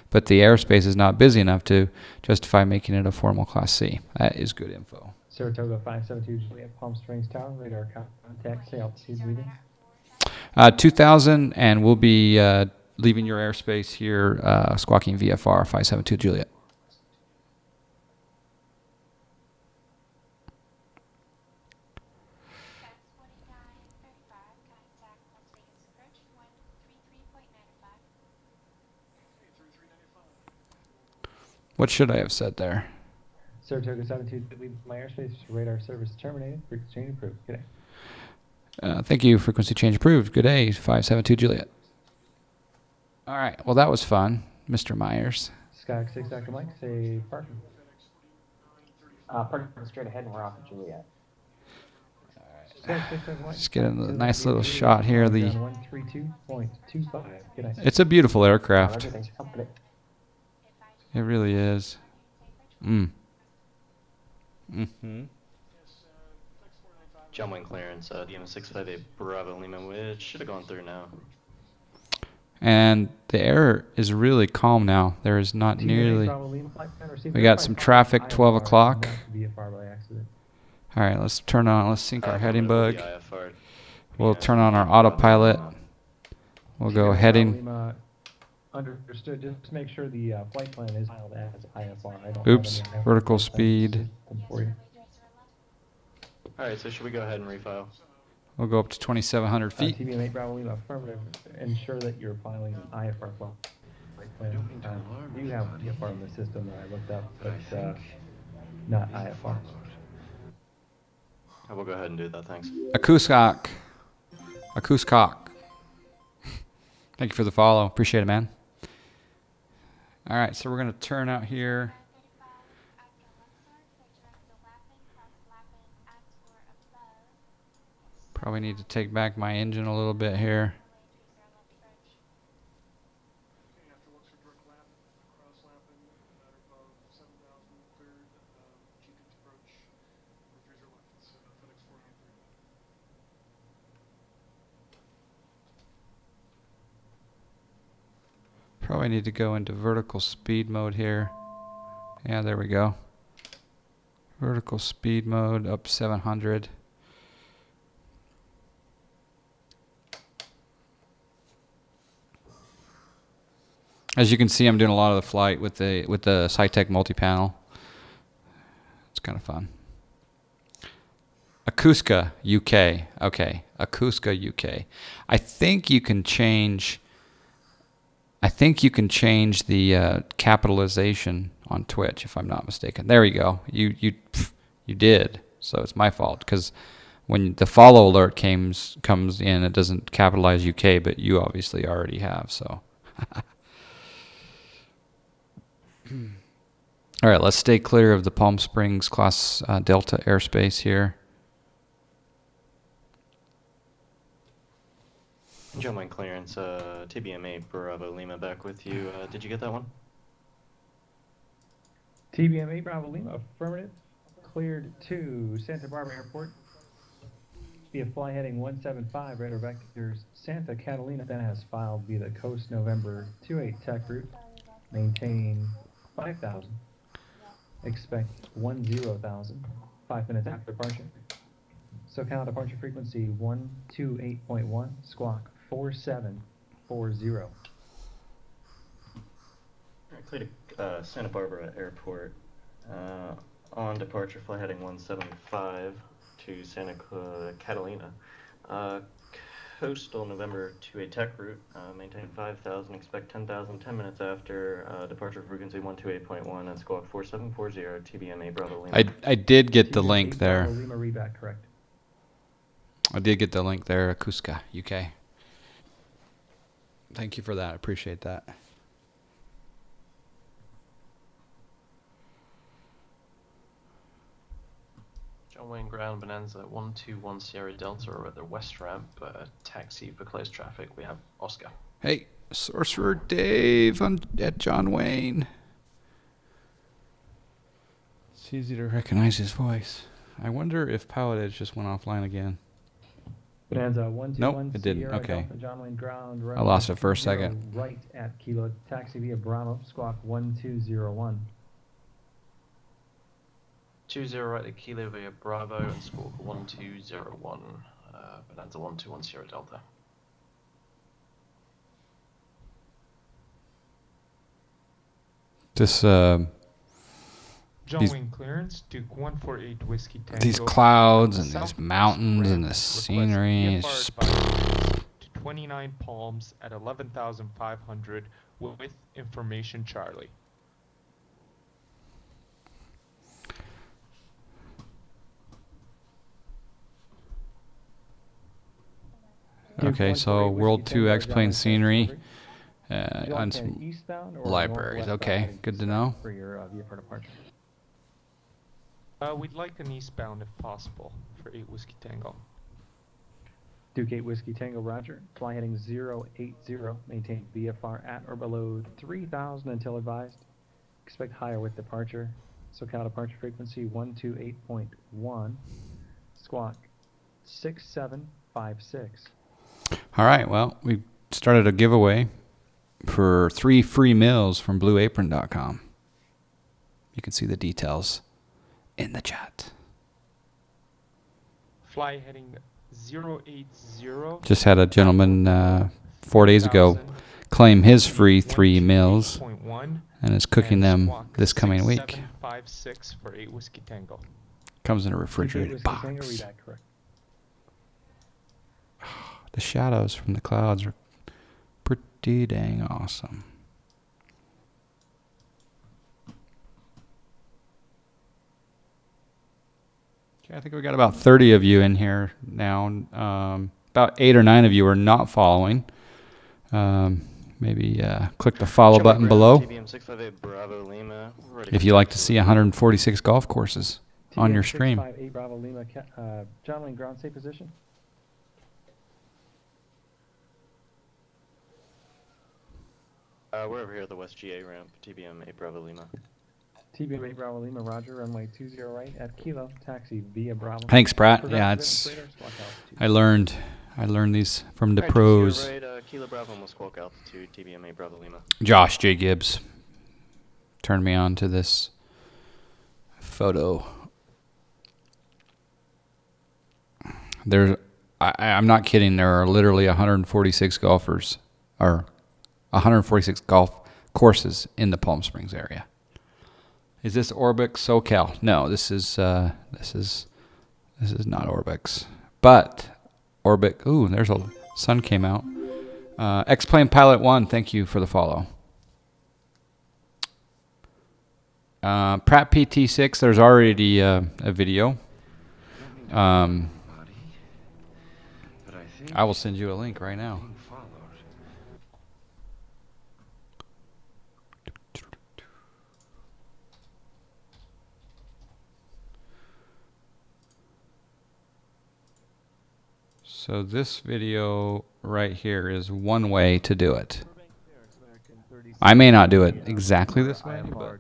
But the airspace is not busy enough to justify making it a formal Class C. That is good info. Saratoga 572 Juliet, Palm Springs Tower, radar contact, say altitude reading. 2000, and we'll be leaving your airspace here, squawking VFR 572 Juliet. What should I have said there? Saratoga 72, leave my airspace, radar service terminated, frequency change approved. Good day. Thank you, frequency change approved. Good day, 572 Juliet. All right, well that was fun, Mr. Myers. Skyhawk 6 Dr. Mike, say parking. Parking straight ahead and we're off of Juliet. Skyhawk 6 Dr. Mike. Just get a nice little shot here. 132.25. Good day. It's a beautiful aircraft. Everything's company. It really is. Mm-hmm. John Wayne clearance, DM 658 Bravo Lima, which should have gone through now. And the air is really calm now. There is not nearly... We got some traffic, 12 o'clock. All right, let's turn on, let's sync our heading bug. We'll turn on our autopilot. We'll go heading. Understood. Just make sure the flight plan is filed as IFR. I don't Oops, have any IFR vertical flight plan in the speed. system for you. Alright, so should we go ahead and refile? We'll go up to 2,700 feet. TBM8 Bravo Lima, affirmative. Ensure that you're filing an IFR flight plan. don't mean to alarm You have anybody, IFR in the system that I looked up, but I but think not we need to IFR. follow. I will go ahead and do that, thanks. Akuskok. Akuskok. Thank you for the follow. Appreciate it, man. All right, so we're going to turn out here. Probably need to take back my engine a little bit here. Probably need to go into vertical speed mode here. Yeah, there we go. Vertical speed mode up 700. As you can see, I'm doing a lot of the flight with the SciTech multi-panel. It's kind of fun. Akuska UK. Okay, Akuska UK. I think you can change the capitalization on Twitch, if I'm not mistaken. There you go. You did. So it's my fault, because when the follow alert comes in, it doesn't capitalize UK, but you obviously already have. So. All right, let's stay clear of the Palm Springs class Delta airspace here. Joe mine clearance, TBM8 Bravo Lima back with you. Did you get that one? TBM8 Bravo Lima, affirmative. Cleared to Santa Barbara Airport. Via fly heading 175, radar vectors Santa Catalina, then has filed via the Coast November 28 tech route. Maintain 5,000. Expect 10,000. 5 minutes after departure. SoCal departure frequency 128.1, squawk 4740. Alright, clear to Santa Barbara Airport. On departure, fly heading 175 to Santa Catalina. Coastal November 28 tech route, maintain 5,000, expect 10,000, 10 minutes after departure frequency 128.1 and squawk 4740, TBM8 Bravo Lima. I did get the link there. Bravo Lima readback correct. I did get the link there, Akuska UK. Thank you for that. I appreciate that. John Wayne Ground, Bonanza 121 Sierra Delta are at the west ramp. Taxi for close traffic. We have Oscar. Hey, Sorcerer Dave at John Wayne. It's easy to recognize his voice. I wonder if Pilot Edge just went offline again. Bonanza 121 Nope, it didn't. Sierra Okay. Delta, John Wayne Ground. I lost it for a 0 second. Right at Kilo. Taxi via Bravo, squawk 1201. 20 right at Kilo via Bravo and squawk 1201. Bonanza 121 Sierra Delta. This John these- Wayne clearance, Duke 148 Whiskey Tango. these clouds and these Southwest mountains and ramp. this Request scenery is VFR just advisory to 29 Palms at 11,500 with information Charlie. okay. So World 2 X-plane scenery on On some eastbound or libraries. northwestbound Okay, heading good to south know. For your VFR departure. We'd like an eastbound if possible for 8 Whiskey Tango. Duke 8 Whiskey Tango, roger. Fly heading 080. Maintain VFR at or below 3,000 until advised. Expect higher with departure. SoCal departure frequency 128.1. Squawk 6756. All right. Well, we started a giveaway for 3 free meals from BlueApron.com. You can see the details in the chat. Fly heading 080. Just had a gentleman 4 days ago claim his free 3 meals 128.1 and is cooking and them squawk this coming week. 6756 for 8 Whiskey Tango. Comes in a 68 refrigerated Whiskey Tango, box. read that correct. The shadows from the clouds are pretty dang awesome. Okay, I think we got about 30 of you in here now. About 8 or 9 of you are not following. Maybe click the follow button below TBM 658 Bravo Lima. if you like to see 146 golf courses on your stream. 658 Bravo Lima, John Wayne, ground safe position. We're over here at the West GA ramp, TBM 8 Bravo Lima. TBM 8 Bravo Lima, roger, runway 20 right at Kilo, taxi via Bravo. Thanks, Pratt. Progressive Yeah, business it's radar, squawk altitude. I learned these from the Alright, pros. 20 right, Kilo Bravo, almost squawk altitude, TBM 8 Bravo Lima. Josh J. Gibbs turned me on to this photo. I'm not kidding. There are literally 146 golfers, or 146 golf courses in the Palm Springs area. Is this Orbix SoCal? No, this is not Orbix, but Orbix. Ooh, there's a sun came out. X-Plane Pilot 1, thank you for the follow. Pratt PT6, there's already a video. Body, but I think I will send you a link right now. being followed. So this video right here is one way to do it. I may not do it exactly this way, but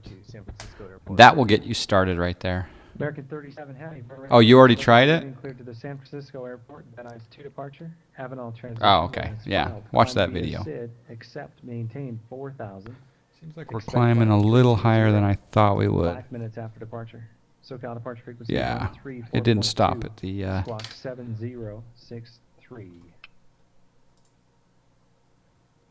that will get you started right there. American 37 Heavy. Oh, you already tried it? Cleared to the San Francisco airport, Van Nuys 2 departure. Avenal transition. Oh, okay. Van Nuys Yeah, filed. watch that Climb via video. SID, accept, maintain 4,000. Seems like we're Expect climbing a flight little 320 higher than I thought we would. 5 minutes after departure. SoCal departure frequency Yeah, 134.2. it didn't stop at the Squawk 7063.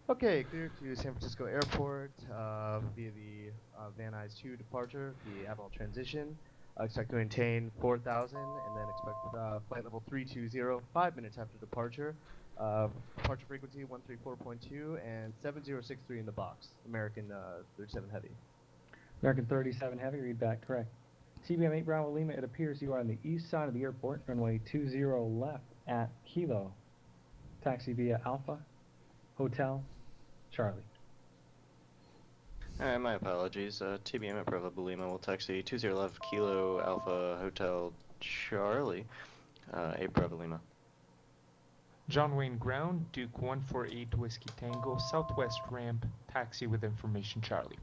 Okay, clear to San Francisco Airport via the Van Nuys 2 departure, the Avenal transition. Expect to maintain 4,000 and then expect flight level 320 5 minutes after departure. Departure frequency 134.2 and 7063 in the box. American 37 Heavy. American 37 Heavy, read back correct. TBM 8 Bravo Lima, it appears you are on the east side of the airport, runway 20 left at Kilo. Taxi via Alpha, Hotel, Charlie. Alright, my apologies. TBM at Bravo Lima will taxi 20 left Kilo Alpha Hotel Charlie, 8 Bravo Lima. John Wayne ground, Duke 148 Whiskey Tango, southwest ramp, taxi with information Charlie.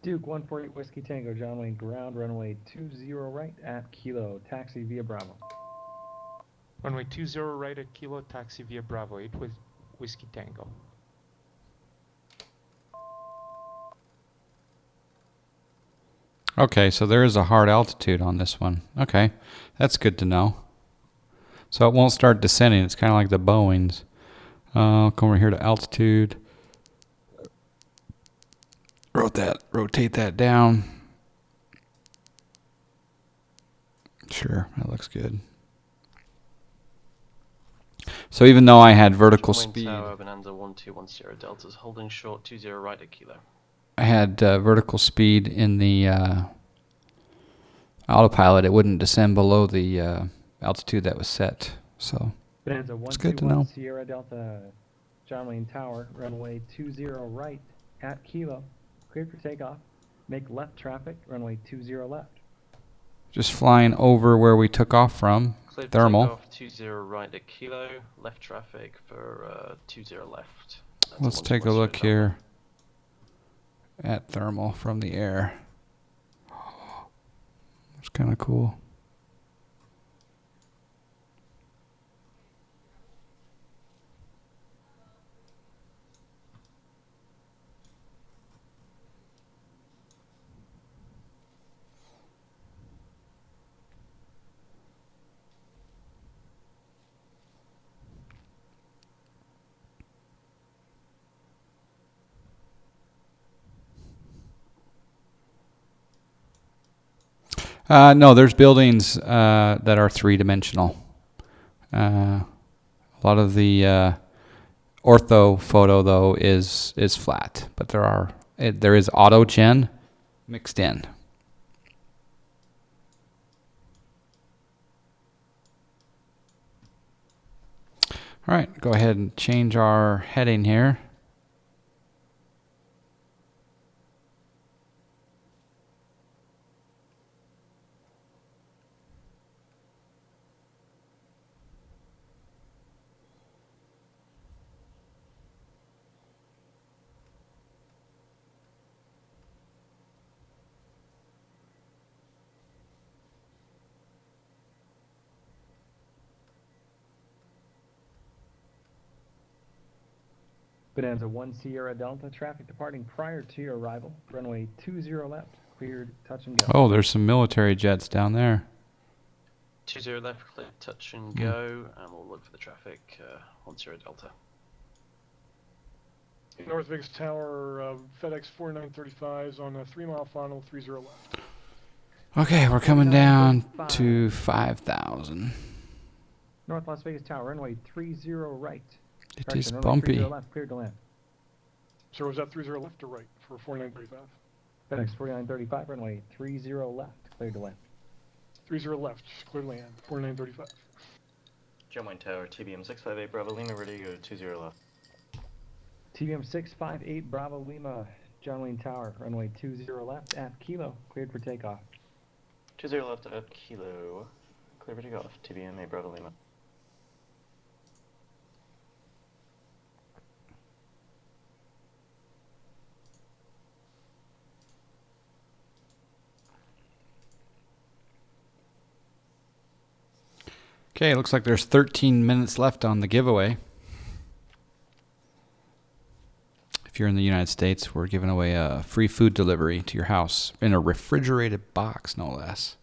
Duke 148 Whiskey Tango, John Wayne ground, runway 20 right at Kilo, taxi via Bravo. Runway 20 right at Kilo, taxi via Bravo 8 with Whiskey Tango. Okay, so there is a hard altitude on this one. Okay, that's good to know. So it won't start descending. It's kind of like the Boeings. Come over here to altitude. Rotate that down. Sure, that looks good. So even though I had vertical John Wayne speed, Tower, Bonanza 1210 Deltas, holding short 20 right at Kilo. I had vertical speed in the autopilot, it wouldn't descend below the altitude that was set. So Bonanza it's good to 121 know. Sierra Delta, John Wayne Tower, runway 20 right at Kilo. Cleared for takeoff. Make left traffic, runway 20 left. Just flying over where we took off from, Cleared thermal. takeoff 20 right at Kilo, left traffic for 20 left. That's Let's take a 121 look Sierra here at thermal from the air. It's kind of cool. No, there's buildings that are three-dimensional. A lot of the ortho photo though is flat, but there is autogen mixed in. All right, go ahead and change our heading here. Bonanza 1 Sierra Delta, traffic departing prior to your arrival. Runway 20 left, cleared, touch and go. Oh, there's some military jets down there. 20 left, clear, touch and go, and we'll look for the traffic 1 Sierra Delta. North Vegas Tower, FedEx 4935s on a 3-mile final, 30 left. Okay, we're coming down to 5,000. North Las Vegas Tower, runway 30 right. It is Runway bumpy. 30 left, cleared to land. So was that 30 left or right for 4935? FedEx 4935, runway 30 left, cleared to land. 30 left, clear land, 4935. John Wayne Tower, TBM 658 Bravo Lima, ready to go 20 left. TBM 658 Bravo Lima, John Wayne Tower, runway 20 left at Kilo, cleared for takeoff. 20 left at Kilo, clear for takeoff, TBM 8 Bravo Lima. Okay, looks like there's 13 minutes left on the giveaway. If you're in the United States, we're giving away a free food delivery to your house in a refrigerated box, no less.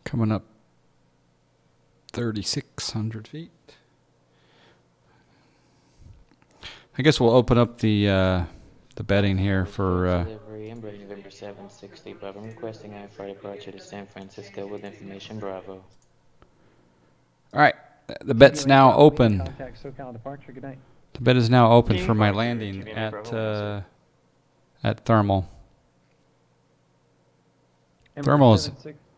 Coming up 3,600 feet. I guess we'll open up the betting here for. Delivery, Embraer November 760, but I'm requesting IFR departure to San Francisco with information Bravo. All right, the bet's now open. Contact SoCal departure, good night. The bet is now open for my landing at Thermal. Thermal is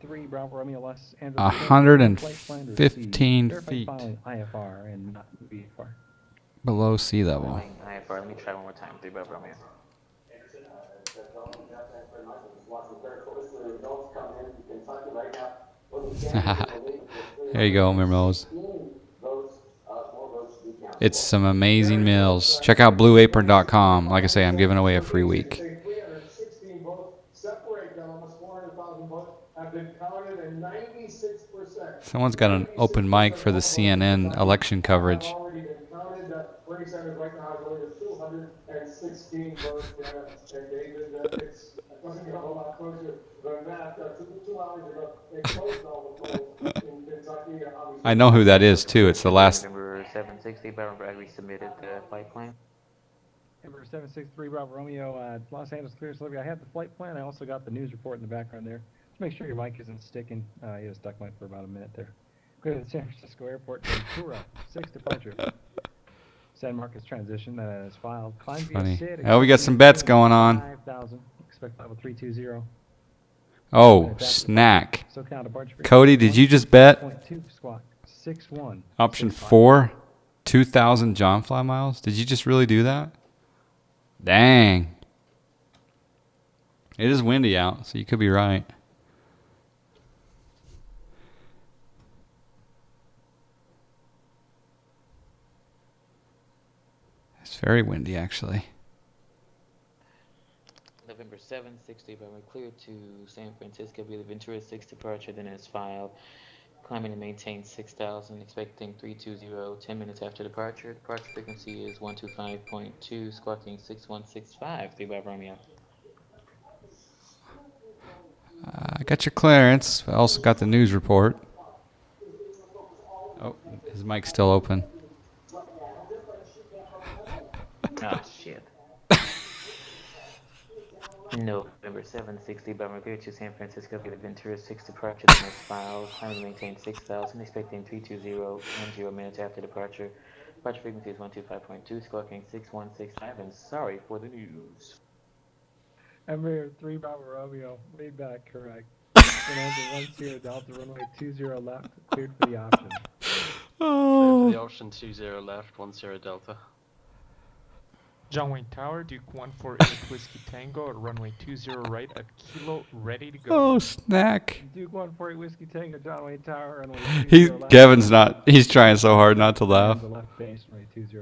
115 feet IFR and not VFR. below sea level. IFR, let me try one more time. 3 Bravo Romeo. There you go, Mermoz. It's some amazing meals. Check out blueapron.com. Like I say, I'm giving away a free week. Someone's got an open mic for the CNN election coverage. I know who that is too. It's the last. November 760, Bravo Bradley submitted the flight plan. Number 763 Bravo Romeo, Los Angeles clearance delivery. I have the flight plan. I also got the news report in the background there. Just make sure your mic isn't sticking. You was stuck mic for about a minute there. Clear to the San Francisco airport. Ventura, 6 departure. San Marcos transition that is filed. Climb via Funny. SID. Oh, we got some bets going on. 5,000. Expect level 320. Oh, snack. SoCal departure. Cody, did you just bet? 1.2 squawk. 6-1. Option 4, 2,000 John Fly miles. Did you just really do that? Dang. It is windy out, so you could be right. It's very windy, actually. November 760, runway clear to San Francisco, be the Ventura 6 departure, then as filed. Climbing to maintain 6,000, expecting 320, 10 minutes after departure. Departure frequency is 125.2, squawking 6165, 3 Bravo Romeo. I got your clearance. I also got the news report. Oh, his mic's still open. Ah, shit. November 760, Bravo clear to San Francisco, be the Ventura 6 departure, then as filed. Climbing to maintain 6,000, expecting 320, 10 minutes after departure. Departure frequency is 125.2, squawking 6165, and sorry for the news. Embraer 3 Bravo Romeo, laid back, correct. Bonanza 10 Delta, runway 20 left, cleared for the option. Clear for the option 20 left, 10 Delta. John Wayne Tower, Duke 148 Whiskey Tango, at runway 20 right at Kilo, ready to go. Oh, snack. Duke 148 Whiskey Tango, John Wayne Tower, runway 20 He, left. Kevin's not, he's trying so hard not to laugh. The left base, runway 20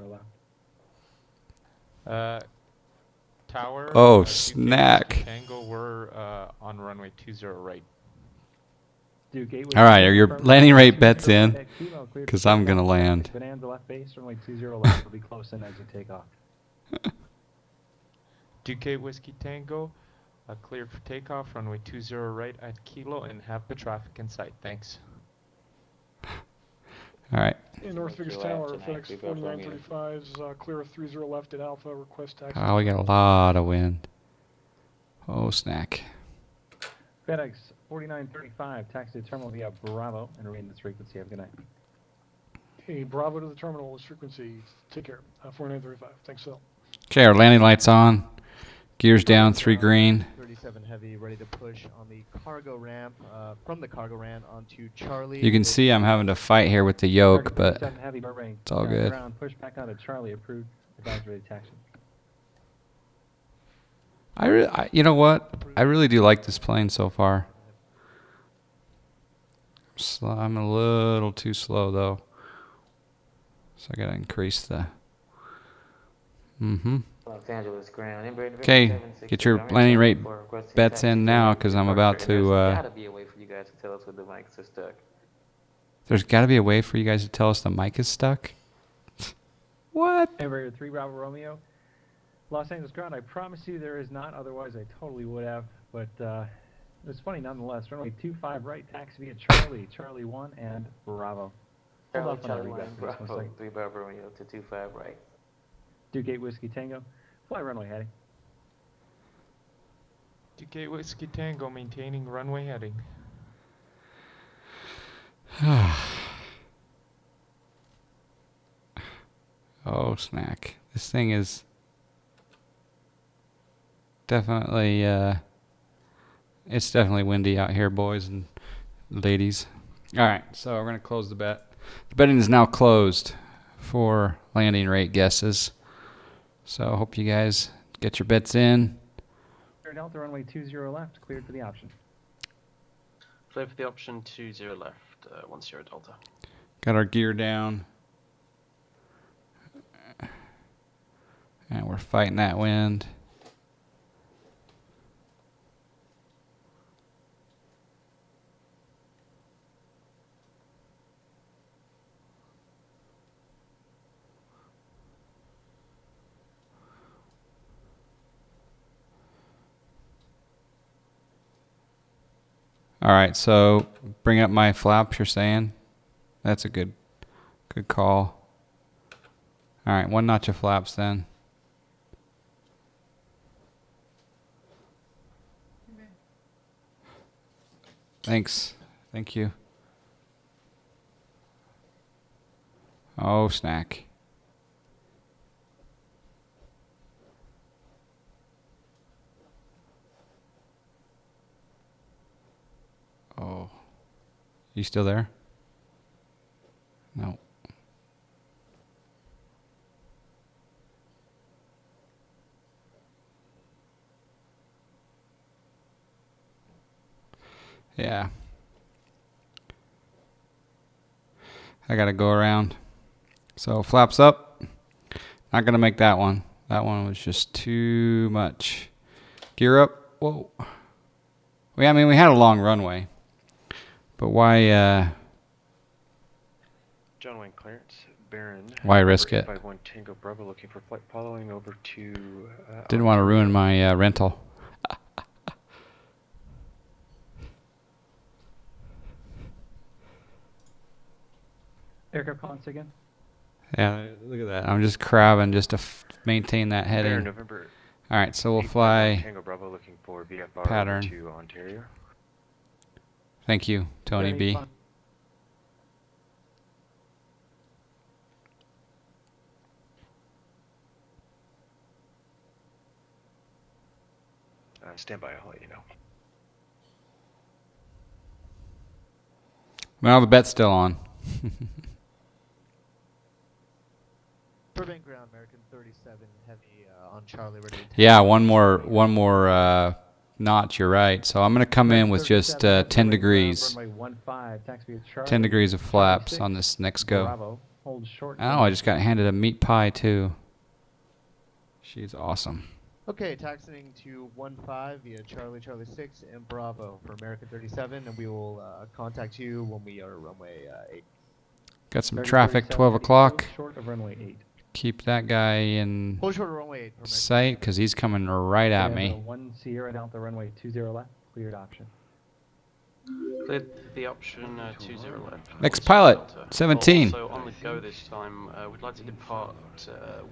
left. Tower. Oh, Duke snack. Whiskey Tango, we're on runway 20 right. Duke 8 All right, are your landing rate bets in? Because I'm going to land. Bonanza left base, runway 20 left, will be close in as you take off. Duke 8 Whiskey Tango, cleared for takeoff, runway 20 right at Kilo, and have the traffic in sight. Thanks. All right. In North Vegas Tower, FedEx 4935 is clear of 30 left at Alpha, request taxi. Oh, we got a lot of wind. Oh, snack. FedEx 4935, taxi to terminal via Bravo, and remain this frequency. Have a good night. Hey, Bravo to the terminal is frequency. Take care. 4935. Thanks, Phil. Okay, our landing lights on. Gears down, 3 green. 37 heavy, ready to push on the cargo ramp, from the cargo ramp onto Charlie. You can see I'm having to fight here with the yoke, but Heavy, Burbank, it's all good. Ground, push back onto Charlie, approved, advisory ready taxi. You know what? I really do like this plane so far. I'm a little too slow though, so I gotta increase the. Los Angeles ground. Okay, get your landing rate bets in now, because I'm about to. There's gotta be a way for you guys to tell us when the mics are stuck. There's got to be a way for you guys to tell us the mic is stuck. What? Embraer 3 Bravo Romeo. Los Angeles ground, I promise you there is not, otherwise I totally would have, but it's funny nonetheless. Runway 25 right, taxi via Charlie, Charlie 1 and Bravo. Hold off on that regress, please, 1 second. 3 Bravo Romeo to 25 right. Duke 8 Whiskey Tango, fly runway heading. Duke 8 Whiskey Tango, maintaining runway heading. Oh, snack. This thing is definitely, it's definitely windy out here, boys and ladies. All right, so we're going to close the bet. The betting is now closed for landing rate guesses. So I hope you guys get your bets in. Delta runway 20 left, cleared for the option. Clear for the option 20 left, 10 Delta. Got our gear down. And we're fighting that wind. All right, so bring up my flaps, you're saying? That's a good call. All right, 1 notch of flaps then. Thanks. Thank you. Oh, snack. Oh. You still there? No. Yeah. I got to go around. So flaps up. Not going to make that one. That one was just too much. Gear up. Whoa. I mean, we had a long runway. But why John Wayne clearance. Baron. Why risk it? 51 Tango Bravo looking for flight following over to... didn't want to ruin my rental. Aircraft clearance again. Yeah, look at that. I'm just crabbing just to maintain that Baron, heading. November All right, so we'll 851 fly Tango Bravo looking for VFR pattern. over to Ontario. Thank you, Tony B. Stand by, I'll let you know. Well, the bet's still on. Prevent ground, American 37 heavy on Charlie, ready to Yeah, one more notch. You're right. So I'm gonna come in with just 10 degrees. Runway 15, taxi with Charlie. 10 degrees of flaps on this next go. Bravo. Hold short. Oh, I just got handed a meat pie too. She's awesome. Okay, taxiing to 15 via Charlie, Charlie 6, and Bravo for American 37, and we will contact you when we are runway 8. Got some traffic, 12 o'clock. Short of runway 8. Keep that guy in Hold short of runway 8 for sight because he's coming right at me. 1 Sierra Delta runway 20 left, cleared option. Cleared the option 20 left. Next pilot, 17. Also on the go this time, we'd like to depart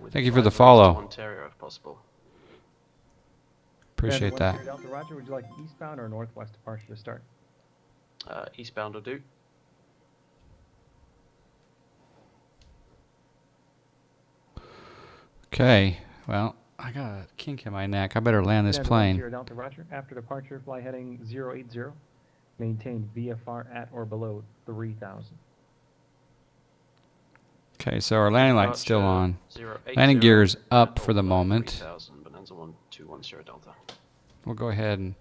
with Thank you for the flight follow. to Ontario if possible. Appreciate that. Sierra Delta, Roger, would you like eastbound or northwest departure to start? Eastbound will do. Okay, well, I got a kink in my neck. I better land this plane. Sierra Delta, Roger. After departure, fly heading 080. Maintain VFR at or below 3,000. Okay, so our landing light's still on. 080 Landing gear's up at for the or below moment. 3000, Bonanza 121 Sierra Delta. We'll go ahead and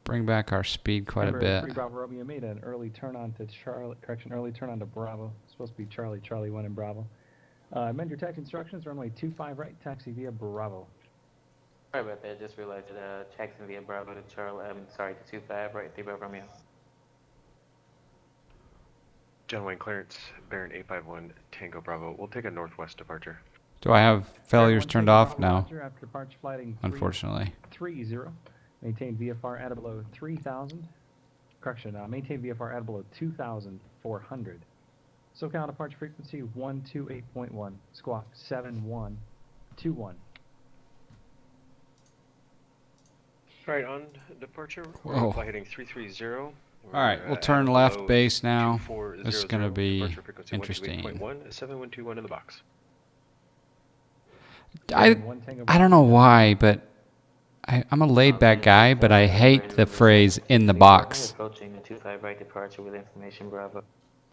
bring back our speed quite a Remember, bit. 3 Bravo Romeo made an early turn on to Charlie. Correction, early turn on to Bravo. It's supposed to be Charlie, Charlie 1 and Bravo. Amend your taxi instructions. Runway 25 right. Taxi via Bravo. Sorry about that. Just realized that taxiing via Bravo to Charlie. Sorry, to 25 right. 3 Bravo Romeo. John Wayne clearance, Baron 851 Tango Bravo. We'll take a northwest departure. Do I have failures turned off? No. Roger, after departure, flighting Unfortunately. 30. Maintain VFR at or below 3,000. Correction, maintain VFR at or below 2,400. SoCal departure frequency 128.1. Squawk 7121. Alright, on departure, Whoa. we're fly heading 330. All right, we'll turn left base now. This is going to be interesting. 7121 in the box. I don't know why, but I'm a laid-back guy, but I hate the phrase "in the box." Approaching the 25 right departure with information Bravo.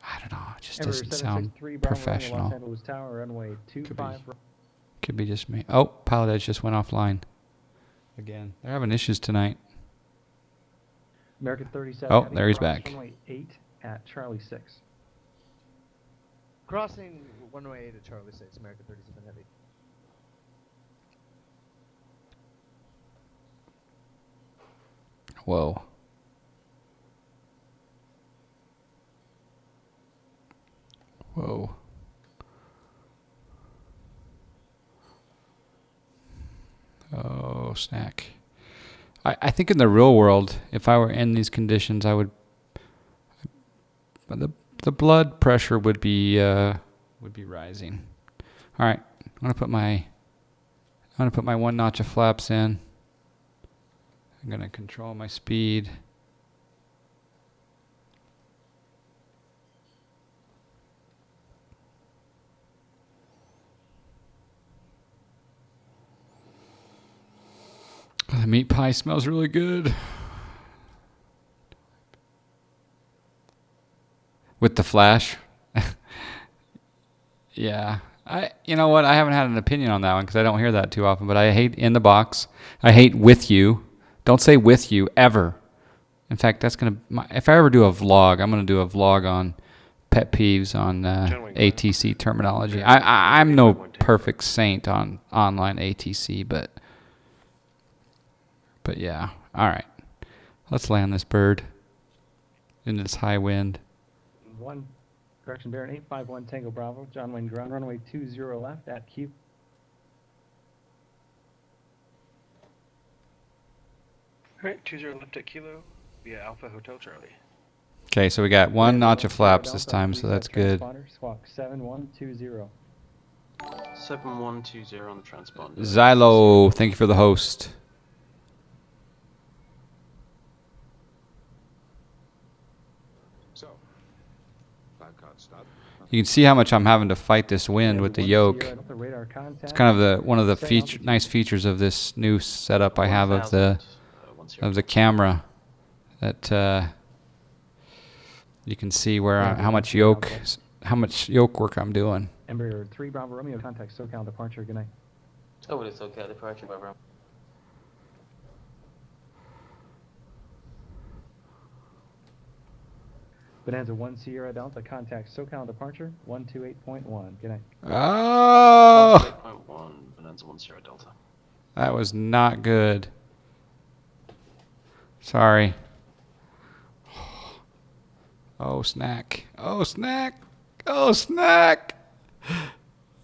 I don't know. It just doesn't sound professional. Los Angeles Tower, runway 25. Could be just me. Oh, pilot edge just went offline. Again, they're having issues tonight. American 37. Oh, heading there he's across back. Runway 8 at Charlie 6. Crossing runway 8 at Charlie 6, American 37 heavy. Whoa. Whoa. Oh, snack. I think in the real world, if I were in these conditions, I would. The blood pressure would be rising. All right, I'm gonna put my 1 notch of flaps in. I'm gonna control my speed. The meat pie smells really good. With the flash. Yeah. You know what? I haven't had an opinion on that one because I don't hear that too often, but I hate in the box. I hate with you. Don't say with you ever. In fact, that's gonna. If I ever do a vlog, I'm gonna do a vlog on pet peeves on ATC terminology. I'm no perfect saint on online ATC, but yeah. All right, let's land this bird in this high wind. Correction, Baron 851 Tango Bravo, John Wayne ground, runway 20 left at Q. Alright, 20 left at Kilo via Alpha Hotel Charlie. Okay, so we got one notch of flaps this time, so that's good. Squawk 7120. 7120 on the transponder. Xylo, thank you for the host. You can see how much I'm having to fight this wind with the yoke. It's kind of one of the nice features of this new setup I have of the camera, that you can see where how much yoke work I'm doing. Embraer 3 Bravo Romeo, contact SoCal departure. Good night. Over to SoCal departure, Bravo. Bonanza 1 Sierra Delta, contact SoCal departure 128.1. Good night. Oh! 128.1, Bonanza 1 Sierra Delta. That was not good. Sorry. Oh, snack. Oh, snack. Oh, snack.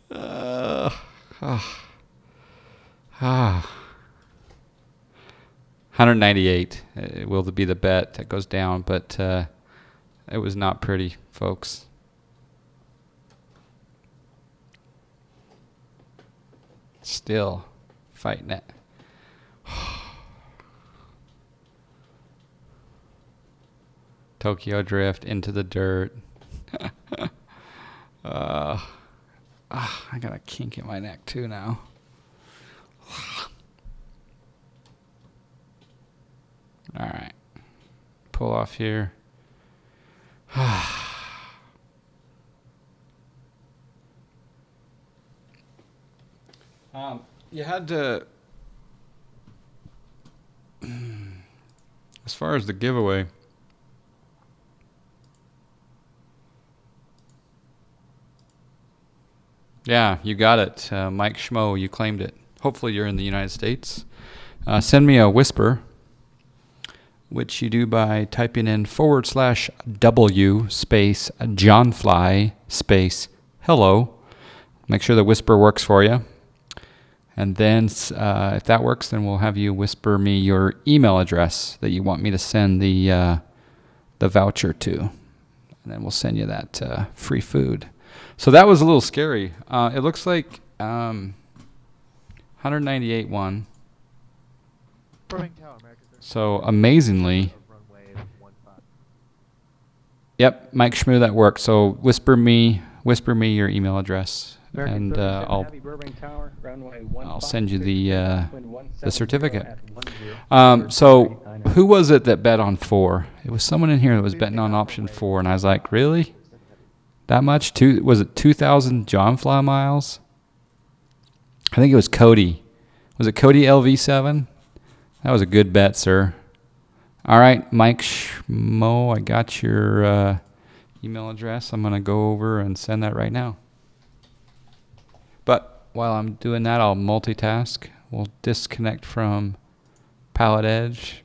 198 will be the bet that goes down, but it was not pretty, folks. Still fighting it. Tokyo Drift into the dirt. I got a kink in my neck too now. All right, pull off here. You had to, as far as the giveaway, yeah, you got it. Mike Schmo, you claimed it. Hopefully you're in the United States. Send me a whisper, which you do by typing in /W space Johnfly space hello. Make sure the whisper works for you. And then if that works, then we'll have you whisper me your email address that you want me to send the voucher to. And then we'll send you that free food. So that was a little scary. It looks like 198 won. So amazingly, yep, Mike Schmoo, that worked. So whisper me your email address, and I'll send you the certificate. So who was it that bet on 4? It was someone in here that was betting on option 4, and I was like, really? That much? Was it 2,000 Johnfly miles? I think it was Cody. Was it Cody LV7? That was a good bet, sir. All right, Mike Schmo, I got your email address. I'm going to go over and send that right now. But while I'm doing that, I'll multitask. We'll disconnect from Pallet Edge.